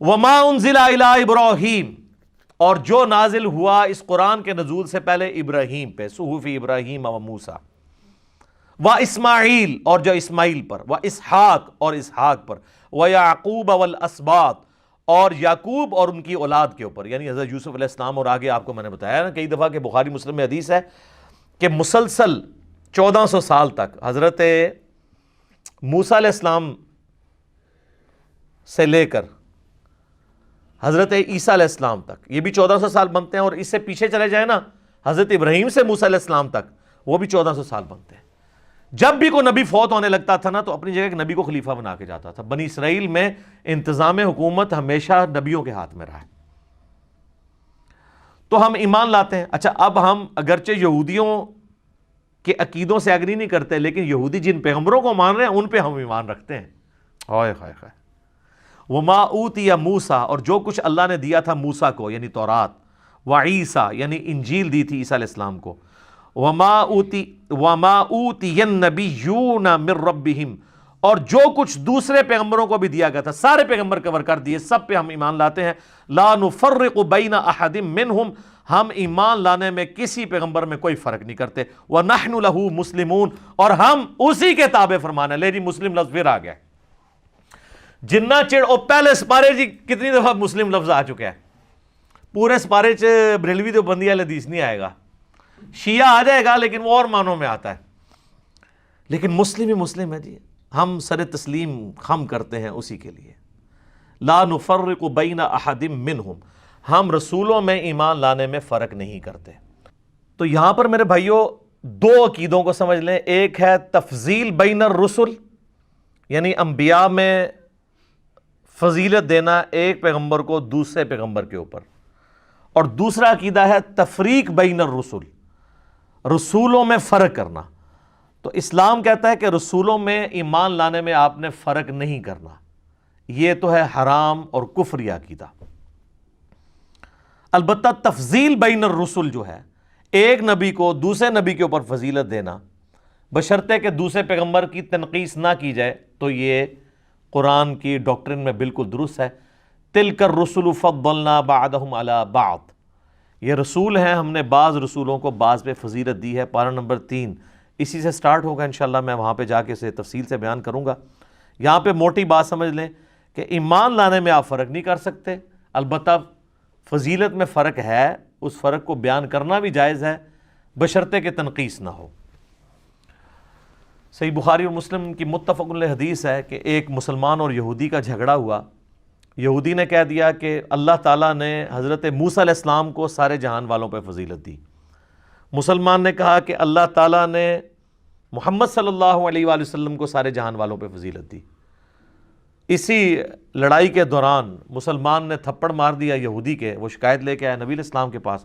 وما انزل الی ابراہیم، اور جو نازل ہوا اس قرآن کے نزول سے پہلے ابراہیم پہ، صحف ابراہیم و موسیٰ، و اسماعیل، اور جو اسماعیل پر، و اسحاق، اور اسحاق پر، و یعقوب والاسباط، اور یعقوب اور ان کی اولاد کے اوپر، یعنی حضرت یوسف علیہ السلام۔ اور آگے آپ کو میں نے بتایا نا کئی دفعہ کہ بخاری مسلم میں حدیث ہے کہ مسلسل 1400 سال تک حضرت موسیٰ علیہ السلام سے لے کر حضرت عیسیٰ علیہ السلام تک، یہ بھی 1400 سال بنتے ہیں، اور اس سے پیچھے چلے جائیں نا حضرت ابراہیم سے موسیٰ علیہ السلام تک، وہ بھی 1400 سال بنتے ہیں۔ جب بھی کوئی نبی فوت ہونے لگتا تھا نا تو اپنی جگہ ایک نبی کو خلیفہ بنا کے جاتا تھا۔ بنی اسرائیل میں انتظام حکومت ہمیشہ نبیوں کے ہاتھ میں رہا ہے۔ تو ہم ایمان لاتے ہیں۔ اچھا، اب ہم اگرچہ یہودیوں کے عقیدوں سے اگری نہیں کرتے، لیکن یہودی جن پیغمبروں کو مان رہے ہیں ان پہ ہم ایمان رکھتے ہیں۔ ہائے ہائے ہائے۔ وما اوتی موسیٰ، اور جو کچھ اللہ نے دیا تھا موسیٰ کو، یعنی تورات، وعیسیٰ، یعنی انجیل دی تھی عیسیٰ علیہ السلام کو، وما اوتی النبیون من ربہم، اور جو کچھ دوسرے پیغمبروں کو بھی دیا گیا تھا، سارے پیغمبر کور کر دیے، سب پہ ہم ایمان لاتے ہیں۔ لا نفرق بین احد منہم، ہم ایمان لانے میں کسی پیغمبر میں کوئی فرق نہیں کرتے۔ وَنَحْنُ لَهُ مُسْلِمُونَ، اور ہم اسی کے تابع فرمانا۔ لے جی مسلم لفظ پھر آ گیا، جنہ چڑ او پہلے سپارے جی کتنی دفعہ مسلم لفظ آ چکا ہے، پورے سپارے چ بریلوی تو بندی والے حدیث نہیں آئے گا، شیعہ آ جائے گا لیکن وہ اور معنوں میں آتا ہے، لیکن مسلم ہی مسلم ہے جی، ہم سر تسلیم خم کرتے ہیں اسی کے لیے۔ لا نفرق بین احد منہم، ہم رسولوں میں ایمان لانے میں فرق نہیں کرتے۔ تو یہاں پر میرے بھائیوں دو عقیدوں کو سمجھ لیں، ایک ہے تفضیل بین الرسل، یعنی انبیاء میں فضیلت دینا ایک پیغمبر کو دوسرے پیغمبر کے اوپر، اور دوسرا عقیدہ ہے تفریق بین الرسل، رسولوں میں فرق کرنا۔ تو اسلام کہتا ہے کہ رسولوں میں ایمان لانے میں آپ نے فرق نہیں کرنا، یہ تو ہے حرام اور کفری عقیدہ۔ البتہ تفضیل بین الرسل جو ہے، ایک نبی کو دوسرے نبی کے اوپر فضیلت دینا بشرطے کہ دوسرے پیغمبر کی تنقیص نہ کی جائے، تو یہ قرآن کی ڈاکٹرن میں بالکل درست ہے۔ تلک الرسل فضلنا بعضهم علی بعض، یہ رسول ہیں، ہم نے بعض رسولوں کو بعض پہ فضیلت دی ہے۔ پارہ نمبر 3 اسی سے سٹارٹ ہوگا انشاءاللہ، میں وہاں پہ جا کے اسے تفصیل سے بیان کروں گا۔ یہاں پہ موٹی بات سمجھ لیں کہ ایمان لانے میں آپ فرق نہیں کر سکتے، البتہ فضیلت میں فرق ہے، اس فرق کو بیان کرنا بھی جائز ہے بشرطے کہ تنقیص نہ ہو۔ صحیح بخاری اور مسلم کی متفق علیہ حدیث ہے کہ ایک مسلمان اور یہودی کا جھگڑا ہوا۔ یہودی نے کہہ دیا کہ اللہ تعالیٰ نے حضرت موسیٰ علیہ السلام کو سارے جہان والوں پہ فضیلت دی۔ مسلمان نے کہا کہ اللہ تعالیٰ نے محمد صلی اللہ علیہ وآلہ وسلم کو سارے جہان والوں پہ فضیلت دی۔ اسی لڑائی کے دوران مسلمان نے تھپڑ مار دیا یہودی کے، وہ شکایت لے کے آیا نبی علیہ السلام کے پاس،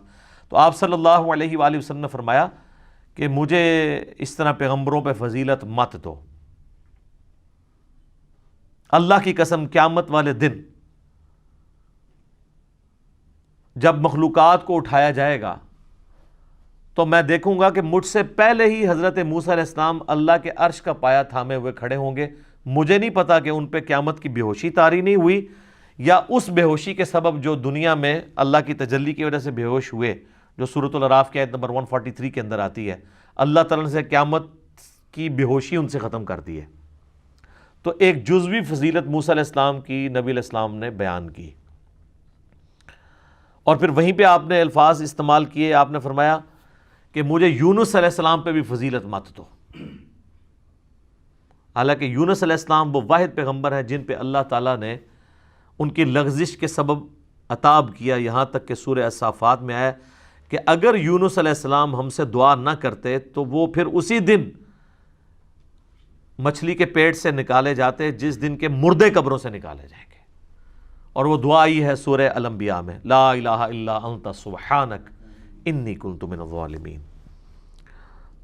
تو آپ صلی اللہ علیہ وآلہ وسلم نے فرمایا کہ مجھے اس طرح پیغمبروں پہ فضیلت مت دو، اللہ کی قسم قیامت والے دن جب مخلوقات کو اٹھایا جائے گا تو میں دیکھوں گا کہ مجھ سے پہلے ہی حضرت موسیٰ علیہ السلام اللہ کے عرش کا پایہ تھامے ہوئے کھڑے ہوں گے۔ مجھے نہیں پتا کہ ان پہ قیامت کی بے ہوشی طاری نہیں ہوئی، یا اس بے ہوشی کے سبب جو دنیا میں اللہ کی تجلی کی وجہ سے بے ہوش ہوئے، جو سورۃ الاعراف کی آیت نمبر 143 کے اندر آتی ہے، اللہ تعالیٰ نے قیامت کی بے ہوشی ان سے ختم کر دی ہے۔ تو ایک جزوی فضیلت موسیٰ علیہ السلام کی نبی علیہ السلام نے بیان کی، اور پھر وہیں پہ آپ نے الفاظ استعمال کیے، آپ نے فرمایا کہ مجھے یونس علیہ السلام پہ بھی فضیلت مت دو۔ حالانکہ یونس علیہ السلام وہ واحد پیغمبر ہیں جن پہ اللہ تعالیٰ نے ان کی لغزش کے سبب عطاب کیا، یہاں تک کہ سورہ الصافات میں آیا کہ اگر یونس علیہ السلام ہم سے دعا نہ کرتے تو وہ پھر اسی دن مچھلی کے پیٹ سے نکالے جاتے جس دن کے مردے قبروں سے نکالے جائیں گے. اور وہ دعا آئی ہے سورہ الانبیاء میں، لا الہ الا انت سبحانک انی کنت من الظالمین.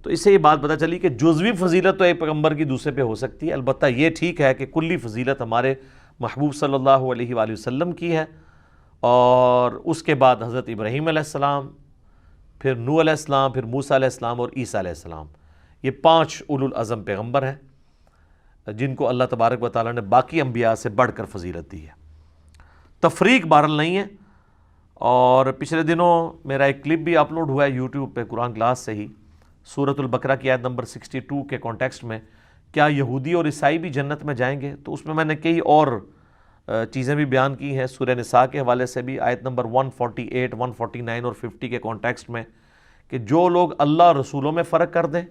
تو اس سے یہ بات پتہ چلی کہ جزوی فضیلت تو ایک پیغمبر کی دوسرے پہ ہو سکتی ہے، البتہ یہ ٹھیک ہے کہ کلی فضیلت ہمارے محبوب صلی اللہ علیہ وآلہ وسلم کی ہے. اور اس کے بعد حضرت ابراہیم علیہ السلام، پھر نوح علیہ السلام، پھر موسیٰ علیہ السلام اور عیسیٰ علیہ السلام، یہ 5 اولو العزم پیغمبر ہیں جن کو اللہ تبارک و تعالیٰ نے باقی انبیاء سے بڑھ کر فضیلت دی ہے. تفریق بہرحال نہیں ہے. اور پچھلے دنوں میرا ایک کلپ بھی اپلوڈ ہوا ہے یوٹیوب پہ قرآن کلاس سے ہی، سورۃ البقرہ کی آیت نمبر 62 کے کانٹیکسٹ میں، کیا یہودی اور عیسائی بھی جنت میں جائیں گے؟ تو اس میں نے کئی اور چیزیں بھی بیان کی ہیں سورہ نساء کے حوالے سے بھی، آیت نمبر 148، 149 اور 50 کے کانٹیکسٹ میں، کہ جو لوگ اللہ رسولوں میں فرق کر دیں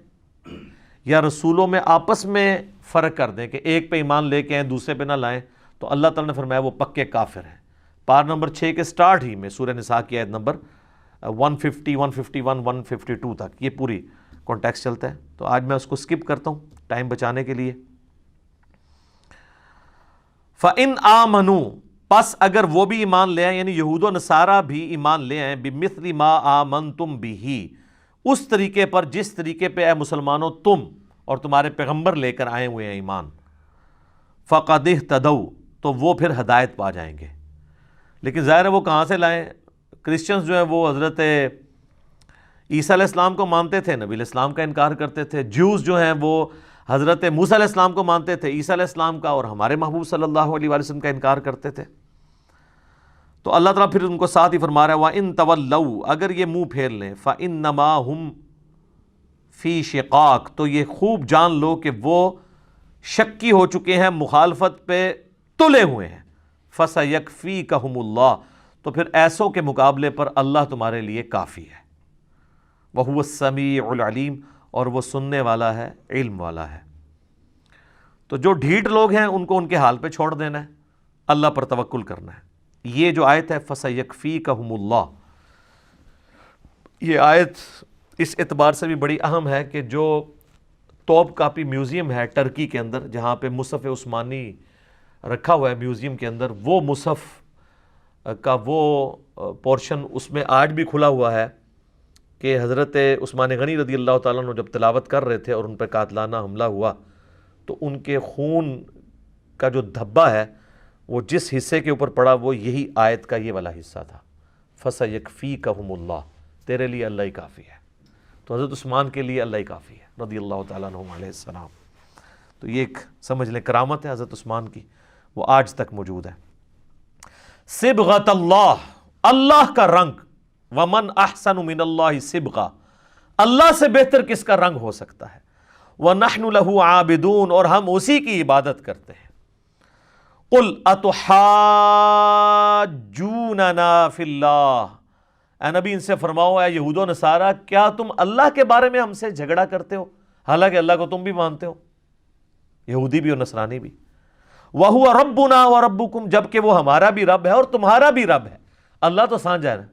یا رسولوں میں آپس میں فرق کر دیں کہ ایک پہ ایمان لے کے آئیں دوسرے پہ نہ لائیں، تو اللہ تعالیٰ نے فرمایا وہ پکے کافر ہیں. پار نمبر 6 کے سٹارٹ ہی میں سورہ نساء کی آیت نمبر 150، 151، 152 تک یہ پوری کانٹیکسٹ چلتا ہے. تو آج میں اس کو سکپ کرتا ہوں ٹائم بچانے کے لیے. فَإِنْ آمَنُوا، پس اگر وہ بھی ایمان لے آئیں، یعنی یہود و نصارہ بھی ایمان لے آئیں، بِمِثْلِ مَا آمَنْتُمْ بِهِ، اس طریقے پر جس طریقے پہ اے مسلمانوں تم اور تمہارے پیغمبر لے کر آئے ہوئے ہیں ایمان، فَقَدْ اهْتَدَوْا، تو وہ پھر ہدایت پا جائیں گے. لیکن ظاہر ہے وہ کہاں سے لائیں؟ کرسچنز جو ہیں وہ حضرت عیسیٰ علیہ السلام کو مانتے تھے، نبی علیہ السلام کا انکار کرتے تھے. جیوز جو ہیں وہ حضرت موسیٰ علیہ السلام کو مانتے تھے، عیسیٰ علیہ السلام کا اور ہمارے محبوب صلی اللہ علیہ وآلہ وسلم کا انکار کرتے تھے. تو اللہ تعالیٰ پھر ان کو ساتھ ہی فرما رہا ہے وَإِن تَوَلَّوْا، اگر یہ منہ پھیر لیں، فَإِنَّمَا هُمْ فِي شِقَاقٍ، تو یہ خوب جان لو کہ وہ شکی ہو چکے ہیں، مخالفت پہ تلے ہوئے ہیں. فَسَيَكْفِيكَهُمُ اللَّهُ، تو پھر ایسوں کے مقابلے پر اللہ تمہارے لیے کافی ہے. وَهُوَ السَّمِيعُ الْعَلِيمُ، اور وہ سننے والا ہے، علم والا ہے. تو جو ڈھیٹ لوگ ہیں ان کو ان کے حال پہ چھوڑ دینا ہے، اللہ پر توکل کرنا ہے. یہ جو آیت ہے فَسَيَكْفِيكَهُمُ اللَّهُ، یہ آیت اس اعتبار سے بھی بڑی اہم ہے کہ جو توپ کاپی میوزیم ہے ٹرکی کے اندر، جہاں پہ مصحف عثمانی رکھا ہوا ہے میوزیم کے اندر، وہ مصحف کا وہ پورشن اس میں آج بھی کھلا ہوا ہے کہ حضرت عثمان غنی رضی اللہ تعالیٰ عنہ جب تلاوت کر رہے تھے اور ان پہ قاتلانہ حملہ ہوا تو ان کے خون کا جو دھبا ہے وہ جس حصے کے اوپر پڑا وہ یہی آیت کا یہ والا حصہ تھا، فَسَيَكْفِيكَهُمُ اللَّهُ، تیرے لیے اللہ ہی کافی ہے. تو حضرت عثمان کے لیے اللہ ہی کافی ہے رضی اللہ تعالیٰ عنہ علیہ السلام. تو یہ ایک سمجھ لیں کرامت ہے حضرت عثمان کی، وہ آج تک موجود ہے. صبغۃ اللہ، اللہ کا رنگ، ومن احسن من اللہ صبغہ، اللہ سے بہتر کس کا رنگ ہو سکتا ہے. وَنَحْنُ لَهُ عَابِدُونَ، اور ہم اسی کی عبادت کرتے ہیں. قُلْ أَتُحَاجُّونَنَا فِي اللَّهِ، اے نبی ان سے فرماؤ اے یہود و نصارہ، کیا تم اللہ کے بارے میں ہم سے جھگڑا کرتے ہو حالانکہ اللہ کو تم بھی مانتے ہو، یہودی بھی اور نصرانی بھی. وَهُوَ رَبُّنَا وَرَبُّكُمْ، جبکہ وہ ہمارا بھی رب ہے اور تمہارا بھی رب ہے. اللہ تو سانجھا ہے.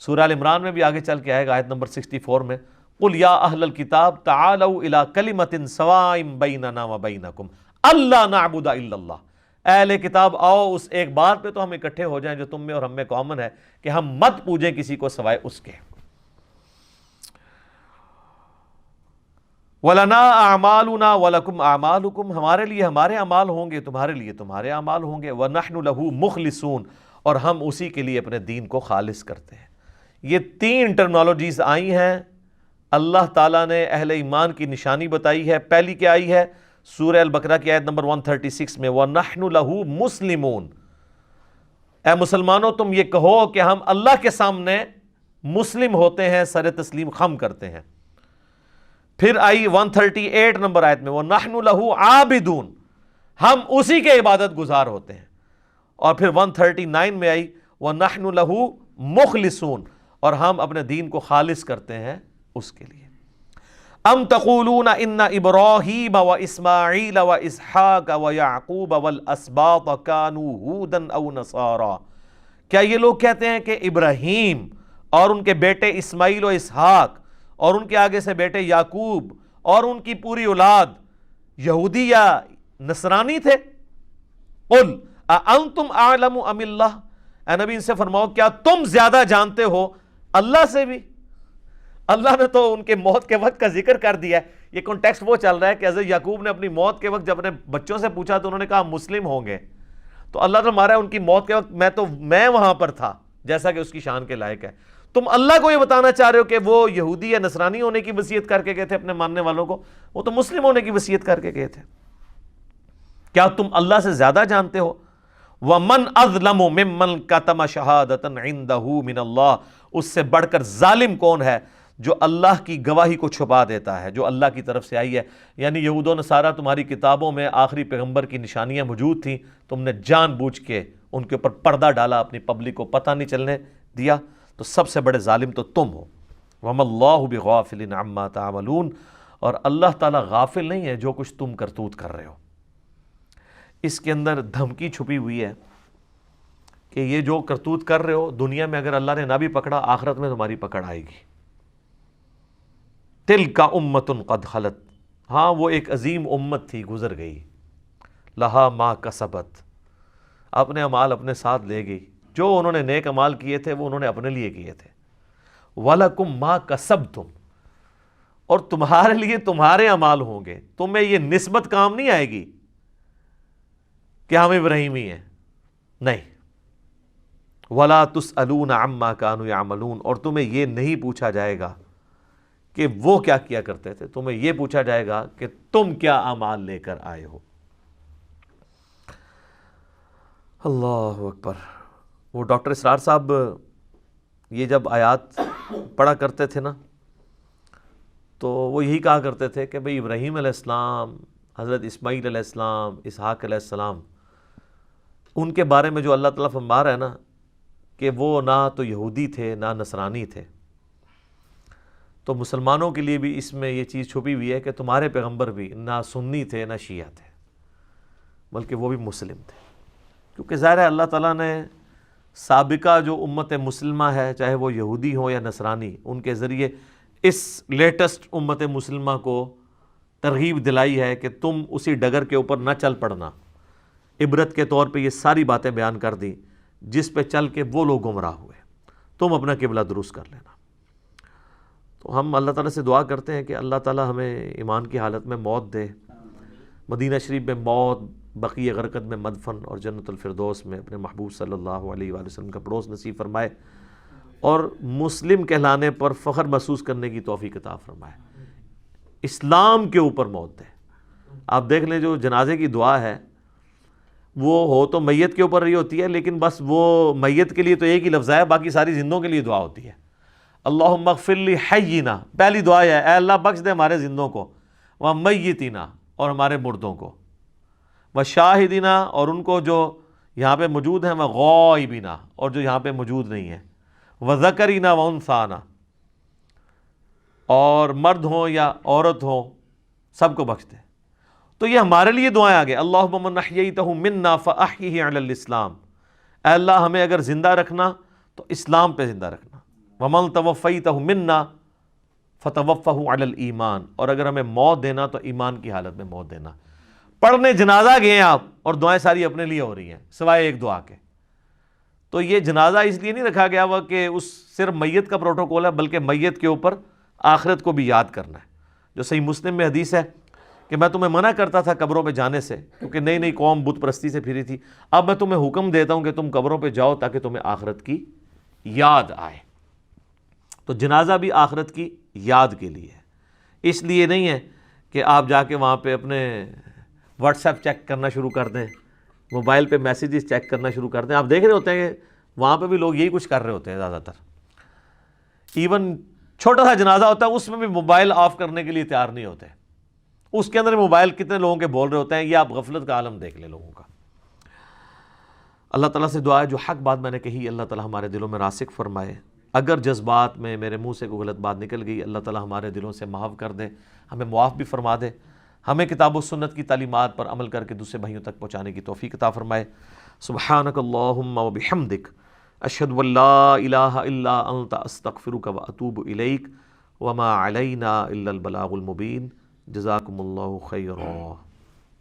سورہ ال عمران میں بھی آگے چل کے آئے گا آیت نمبر 64 میں، قُلْ يَا أَهْلَ الْكِتَابِ تَعَالَوْا إِلَىٰ كَلِمَةٍ سَوَاءٍ بَيْنَنَا وَبَيْنَكُمْ أَلَّا نَعْبُدَ إِلَّا اللَّهَ. اہل کتاب آؤ اس ایک بات پہ تو ہم اکٹھے ہو جائیں جو تم میں اور ہم میں کامن ہے کہ ہم مت پوجیں کسی کو سوائے اس کے. وَلَنَا أَعْمَالُنَا وَلَكُمْ أَعْمَالُكُمْ، ہمارے لیے ہمارے اعمال ہوں گے، تمہارے لیے تمہارے اعمال ہوں گے. وَنَحْنُ لَهُ مُخْلِصُونَ، اور ہم اسی کے لیے اپنے دین کو خالص کرتے ہیں. یہ 3 ٹرمنالوجیز آئی ہیں، اللہ تعالیٰ نے اہل ایمان کی نشانی بتائی ہے. پہلی کیا آئی ہے؟ سورہ البقرہ کی آیت نمبر 136 میں، وَنَحْنُ لَهُ مُسْلِمُونَ، اے مسلمانوں تم یہ کہو کہ ہم اللہ کے سامنے مسلم ہوتے ہیں، سر تسلیم خم کرتے ہیں. پھر آئی 138 نمبر آیت میں، وَنَحْنُ لَهُ عَابِدُونَ، ہم اسی کے عبادت گزار ہوتے ہیں. اور پھر 139 میں آئی وَنَحْنُ لَهُ مُخْلِصُونَ، اور ہم اپنے دین کو خالص کرتے ہیں اس کے لیے. ام تقولون ان ابراہیم واسماعیل واسحاق ویعقوب والاسباط كانوا هودا او نصارا، کیا یہ لوگ کہتے ہیں کہ ابراہیم اور ان کے بیٹے اسماعیل و اسحاق اور ان کے آگے سے بیٹے یعقوب اور ان کی پوری اولاد یہودی یا نصرانی تھے؟ قل اانتم اعلم ام اللہ، اے نبی ان سے فرماؤ کیا تم زیادہ جانتے ہو اللہ سے بھی؟ اللہ نے تو ان کے موت کے وقت کا ذکر کر دیا ہے۔ یہ کنٹیکسٹ وہ چل رہا ہے کہ حضرت یعقوب نے اپنی موت کے وقت جب اپنے بچوں سے پوچھا تو انہوں نے کہا مسلم ہوں گے، تو اللہ نے مارا ان کی موت کے وقت میں وہاں پر تھا، جیسا کہ اس کی شان کے لائق ہے۔ تم اللہ کو یہ بتانا چاہ رہے ہو کہ وہ یہودی یا نصرانی ہونے کی وصیت کر کے گئے تھے اپنے ماننے والوں کو، وہ تو مسلم ہونے کی وصیت کر کے گئے تھے۔ کیا تم اللہ سے زیادہ جانتے ہو؟ وَمَنْ أَظْلَمُ مِمَّنْ كَتَمَ شَهَادَةً عِنْدَهُ مِنَ اللَّهِ، اس سے بڑھ کر ظالم کون ہے جو اللہ کی گواہی کو چھپا دیتا ہے جو اللہ کی طرف سے آئی ہے۔ یعنی یہود و نصارہ تمہاری کتابوں میں آخری پیغمبر کی نشانیاں موجود تھیں، تم نے جان بوجھ کے ان کے اوپر پردہ ڈالا، اپنی پبلک کو پتہ نہیں چلنے دیا، تو سب سے بڑے ظالم تو تم ہو۔ وَمَا اللَّهُ بِغَافِلٍ عَمَّا تَعْمَلُونَ، اور اللہ تعالیٰ غافل نہیں ہے جو کچھ تم کرتوت کر رہے ہو۔ اس کے اندر دھمکی چھپی ہوئی ہے کہ یہ جو کرتوت کر رہے ہو دنیا میں اگر اللہ نے نہ بھی پکڑا، آخرت میں تمہاری پکڑ آئے گی۔ تِلْکَ أُمَّةٌ قَدْ خَلَتْ، ہاں وہ ایک عظیم امت تھی گزر گئی، لہا ما کسبت، اپنے اعمال اپنے ساتھ لے گئی، جو انہوں نے نیک اعمال کیے تھے وہ انہوں نے اپنے لیے کیے تھے۔ وَلَكُمْ مَا كَسَبْتُمْ، اور تمہارے لیے تمہارے اعمال ہوں گے، تمہیں یہ نسبت کام نہیں آئے گی کہ ہم ابراہیمی ہیں، نہیں۔ وَلَا تُسْأَلُونَ عَمَّا كَانُوا يَعْمَلُونَ، اور تمہیں یہ نہیں پوچھا جائے گا کہ وہ کیا کیا کرتے تھے، تمہیں یہ پوچھا جائے گا کہ تم کیا اعمال لے کر آئے ہو۔ اللہ اکبر۔ وہ ڈاکٹر اسرار صاحب یہ جب آیات پڑھا کرتے تھے نا تو وہ یہی کہا کرتے تھے کہ بھئی ابراہیم علیہ السلام، حضرت اسماعیل علیہ السلام، اسحاق علیہ السلام، ان کے بارے میں جو اللہ تعالیٰ فرما رہا ہے نا کہ وہ نہ تو یہودی تھے نہ نصرانی تھے، تو مسلمانوں کے لیے بھی اس میں یہ چیز چھپی ہوئی ہے کہ تمہارے پیغمبر بھی نہ سنی تھے نہ شیعہ تھے، بلکہ وہ بھی مسلم تھے، کیونکہ ظاہر ہے اللہ تعالیٰ نے سابقہ جو امت مسلمہ ہے، چاہے وہ یہودی ہوں یا نصرانی، ان کے ذریعے اس لیٹسٹ امت مسلمہ کو ترغیب دلائی ہے کہ تم اسی ڈگر کے اوپر نہ چل پڑنا۔ عبرت کے طور پہ یہ ساری باتیں بیان کر دیں جس پہ چل کے وہ لوگ گمراہ ہوئے، تم اپنا قبلہ درست کر لینا۔ تو ہم اللہ تعالیٰ سے دعا کرتے ہیں کہ اللہ تعالیٰ ہمیں ایمان کی حالت میں موت دے، مدینہ شریف میں موت، بقیع غرقد میں مدفن، اور جنت الفردوس میں اپنے محبوب صلی اللہ علیہ وآلہ وسلم کا پڑوس نصیب فرمائے، اور مسلم کہلانے پر فخر محسوس کرنے کی توفیق عطا فرمائے، اسلام کے اوپر موت دے۔ آپ دیکھ لیں جو جنازے کی دعا ہے وہ ہو تو میت کے اوپر رہی ہوتی ہے، لیکن بس وہ میت کے لیے تو ایک ہی لفظ ہے، باقی ساری زندوں کے لیے دعا ہوتی ہے۔ اللہم اغفر لی حینا، پہلی دعا ہے اے اللہ بخش دے ہمارے زندوں کو، و میتینا، اور ہمارے مردوں کو، و شاہدینا، اور ان کو جو یہاں پہ موجود ہیں، و غائبینا، اور جو یہاں پہ موجود نہیں ہیں، و ذکرینا و انثانا، اور مرد ہوں یا عورت ہوں سب کو بخش دے۔ تو یہ ہمارے لیے دعائیں آگے، اللہم من احییتہ منا فاحیہ علی الاسلام، اے اللہ ہمیں اگر زندہ رکھنا تو اسلام پہ زندہ رکھنا، ومن توفیتہ منا فتوفہ علی الایمان، اور اگر ہمیں موت دینا تو ایمان کی حالت میں موت دینا۔ پڑھنے جنازہ گئے ہیں آپ اور دعائیں ساری اپنے لیے ہو رہی ہیں سوائے ایک دعا کے۔ تو یہ جنازہ اس لیے نہیں رکھا گیا ہوا کہ اس صرف میت کا پروٹوکول ہے، بلکہ میت کے اوپر آخرت کو بھی یاد کرنا ہے۔ جو صحیح مسلم میں حدیث ہے کہ میں تمہیں منع کرتا تھا قبروں پہ جانے سے، کیونکہ نئی نئی قوم بت پرستی سے پھری تھی، اب میں تمہیں حکم دیتا ہوں کہ تم قبروں پہ جاؤ تاکہ تمہیں آخرت کی یاد آئے۔ تو جنازہ بھی آخرت کی یاد کے لیے ہے، اس لیے نہیں ہے کہ آپ جا کے وہاں پہ اپنے واٹس ایپ چیک کرنا شروع کر دیں، موبائل پہ میسیجز چیک کرنا شروع کر دیں۔ آپ دیکھ رہے ہوتے ہیں کہ وہاں پہ بھی لوگ یہی کچھ کر رہے ہوتے ہیں زیادہ تر، ایون چھوٹا سا جنازہ ہوتا ہے اس میں بھی موبائل آف کرنے کے لیے تیار نہیں ہوتے، اس کے اندر موبائل کتنے لوگوں کے بول رہے ہوتے ہیں، یہ آپ غفلت کا عالم دیکھ لیں لوگوں کا۔ اللہ تعالیٰ سے دعا ہے جو حق بات میں نے کہی اللہ تعالیٰ ہمارے دلوں میں راسخ فرمائے، اگر جذبات میں میرے منہ سے کوئی غلط بات نکل گئی اللہ تعالیٰ ہمارے دلوں سے معاف کر دے، ہمیں معاف بھی فرما دے، ہمیں کتاب و سنت کی تعلیمات پر عمل کر کے دوسرے بھائیوں تک پہنچانے کی توفیق عطا فرمائے۔ سبحانک اللہم و بحمدک، اشہد ان لا الہ الا انت استغفرک واتوب الیک وما علینا الا البلاغ المبین۔ جزاکم اللہ خیرا۔